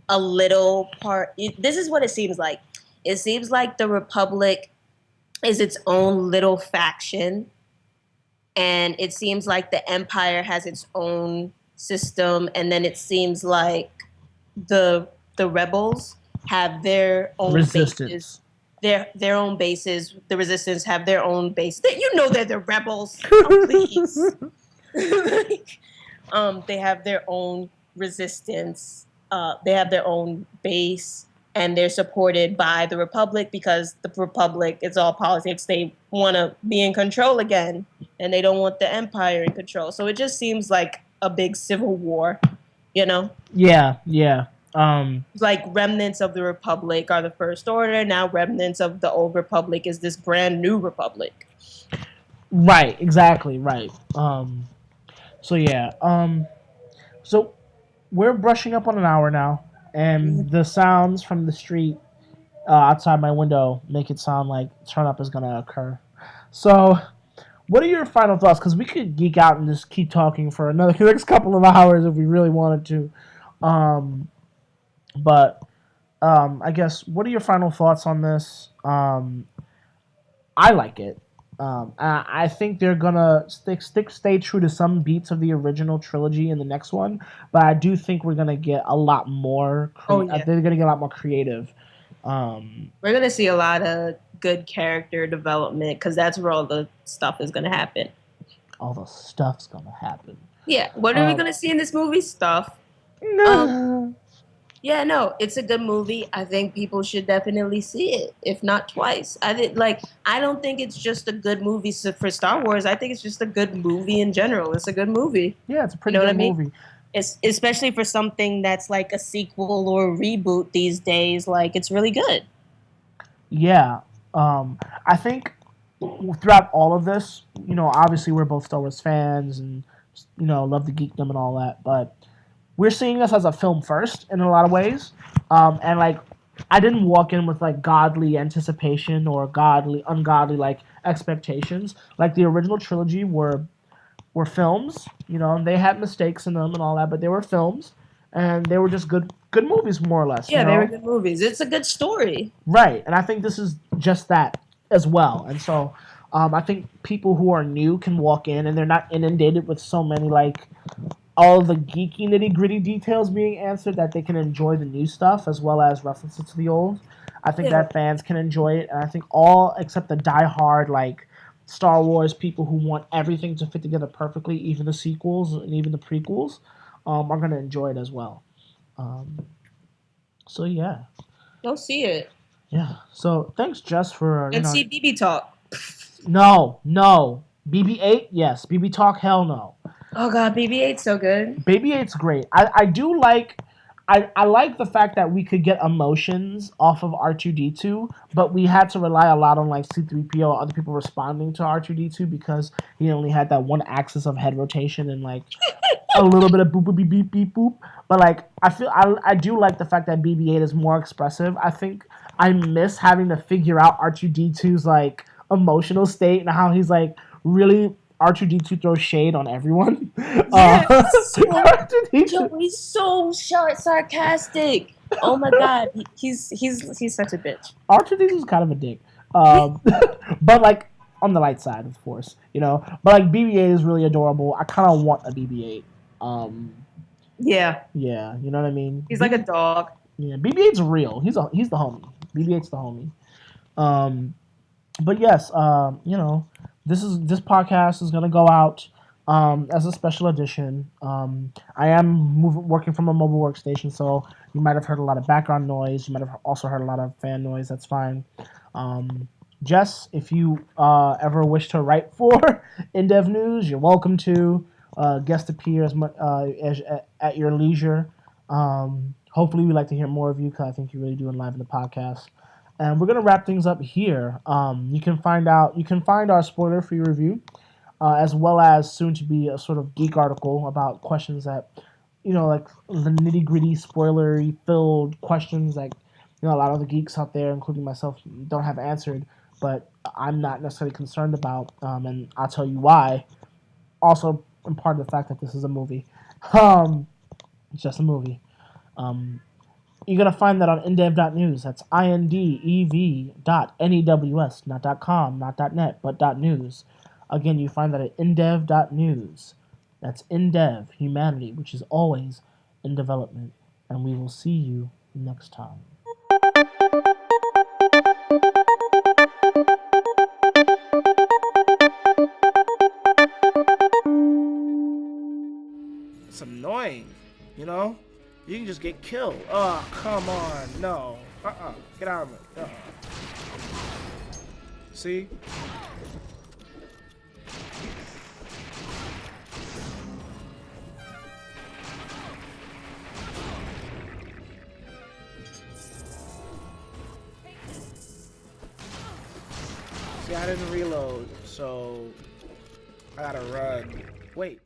a little part. This is what it seems like. It seems like the Republic is its own little faction, and it seems like the Empire has its own system, and then it seems like the rebels have their own Resistance. bases. Their own bases. The Resistance have their own base. You know they're the rebels. Oh, please. They have their own resistance. They have their own base, and they're supported by the Republic because the Republic, it's all politics. They want to be in control again, and they don't want the Empire in control. So it just seems like a big civil war, you know? Yeah. Like remnants of the Republic are the First Order. Now remnants of the old Republic is this brand new Republic. Right, exactly, right. So yeah. So we're brushing up on an hour now, and the sounds from the street outside my window make it sound like turn up is gonna occur. So, what are your final thoughts? Because we could geek out and just keep talking for another next couple of hours if we really wanted to. But I guess what are your final thoughts on this? I like it. I think they're gonna stay true to some beats of the original trilogy in the next one, but I do think we're gonna get a lot more. They're gonna get a lot more creative. We're gonna see a lot of good character development because that's where all the stuff is gonna happen. All the stuff's gonna happen. Yeah. What are we gonna see in this movie? Stuff. No. Yeah, no, it's a good movie. I think people should definitely see it, if not twice. I don't think it's just a good movie for Star Wars. I think it's just a good movie in general. It's a good movie. Yeah, it's a pretty good movie. It's especially for something that's like a sequel or a reboot these days. Like, it's really good. Yeah, I think throughout all of this, obviously we're both Star Wars fans and love the geekdom and all that, but we're seeing this as a film first in a lot of ways, and like I didn't walk in with like godly anticipation or ungodly like expectations. Like the original trilogy were films, and they had mistakes in them and all that, but they were films, and they were just good movies more or less. Yeah, they were good movies. It's a good story, right? And I think this is just that as well. And so I think people who are new can walk in and they're not inundated with so many like all the geeky nitty-gritty details being answered, that they can enjoy the new stuff as well as references to the old. I think that fans can enjoy it, and I think all except the die-hard like Star Wars people who want everything to fit together perfectly, even the sequels and even the prequels, are going to enjoy it as well. So yeah, go see it. Yeah. So thanks, Jess, for see BB Talk. No, BB-8, yes. BB Talk, hell no. Oh god, BB-8's so good. BB-8's great. I do like. I like the fact that we could get emotions off of R2-D2, but we had to rely a lot on like C-3PO or other people responding to R2-D2 because he only had that one axis of head rotation and like a little bit of boop boop beep beep beep boop. But like I do like the fact that BB-8 is more expressive. I think I miss having to figure out R2-D2's like emotional state and how he's like really R2-D2 throws shade on everyone. Yes. He's so sarcastic. Oh my god, he's such a bitch. R2-D2 is kind of a dick, but like on the light side, of course, But like BB-8 is really adorable. I kind of want a BB-8. Yeah, you know what I mean. He's like a dog. Yeah, BB-8's real. He's the homie. BB-8's the homie. But yes, this podcast is gonna go out as a special edition. I am working from a mobile workstation, so you might have heard a lot of background noise. You might have also heard a lot of fan noise. That's fine. Jess, if you ever wish to write for InDev News, you're welcome to guest appear at your leisure. Hopefully, we'd like to hear more of you because I think you really do enliven the podcast. And we're gonna wrap things up here. You can find our spoiler-free review, as well as soon to be a sort of geek article about questions that, like the nitty-gritty, spoilery-filled questions that a lot of the geeks out there, including myself, don't have answered, but I'm not necessarily concerned about, and I'll tell you why. Also, in part of the fact that this is a movie. It's just a movie. You're going to find that on indev.news. That's indev.news, not .com, not .net, but .news. Again, you find that at indev.news. That's InDev, humanity, which is always in development. And we will see you next time. It's annoying, you know? You can just get killed. Oh, come on. No. Get out of it. See? See, I didn't reload, so I gotta run. Wait.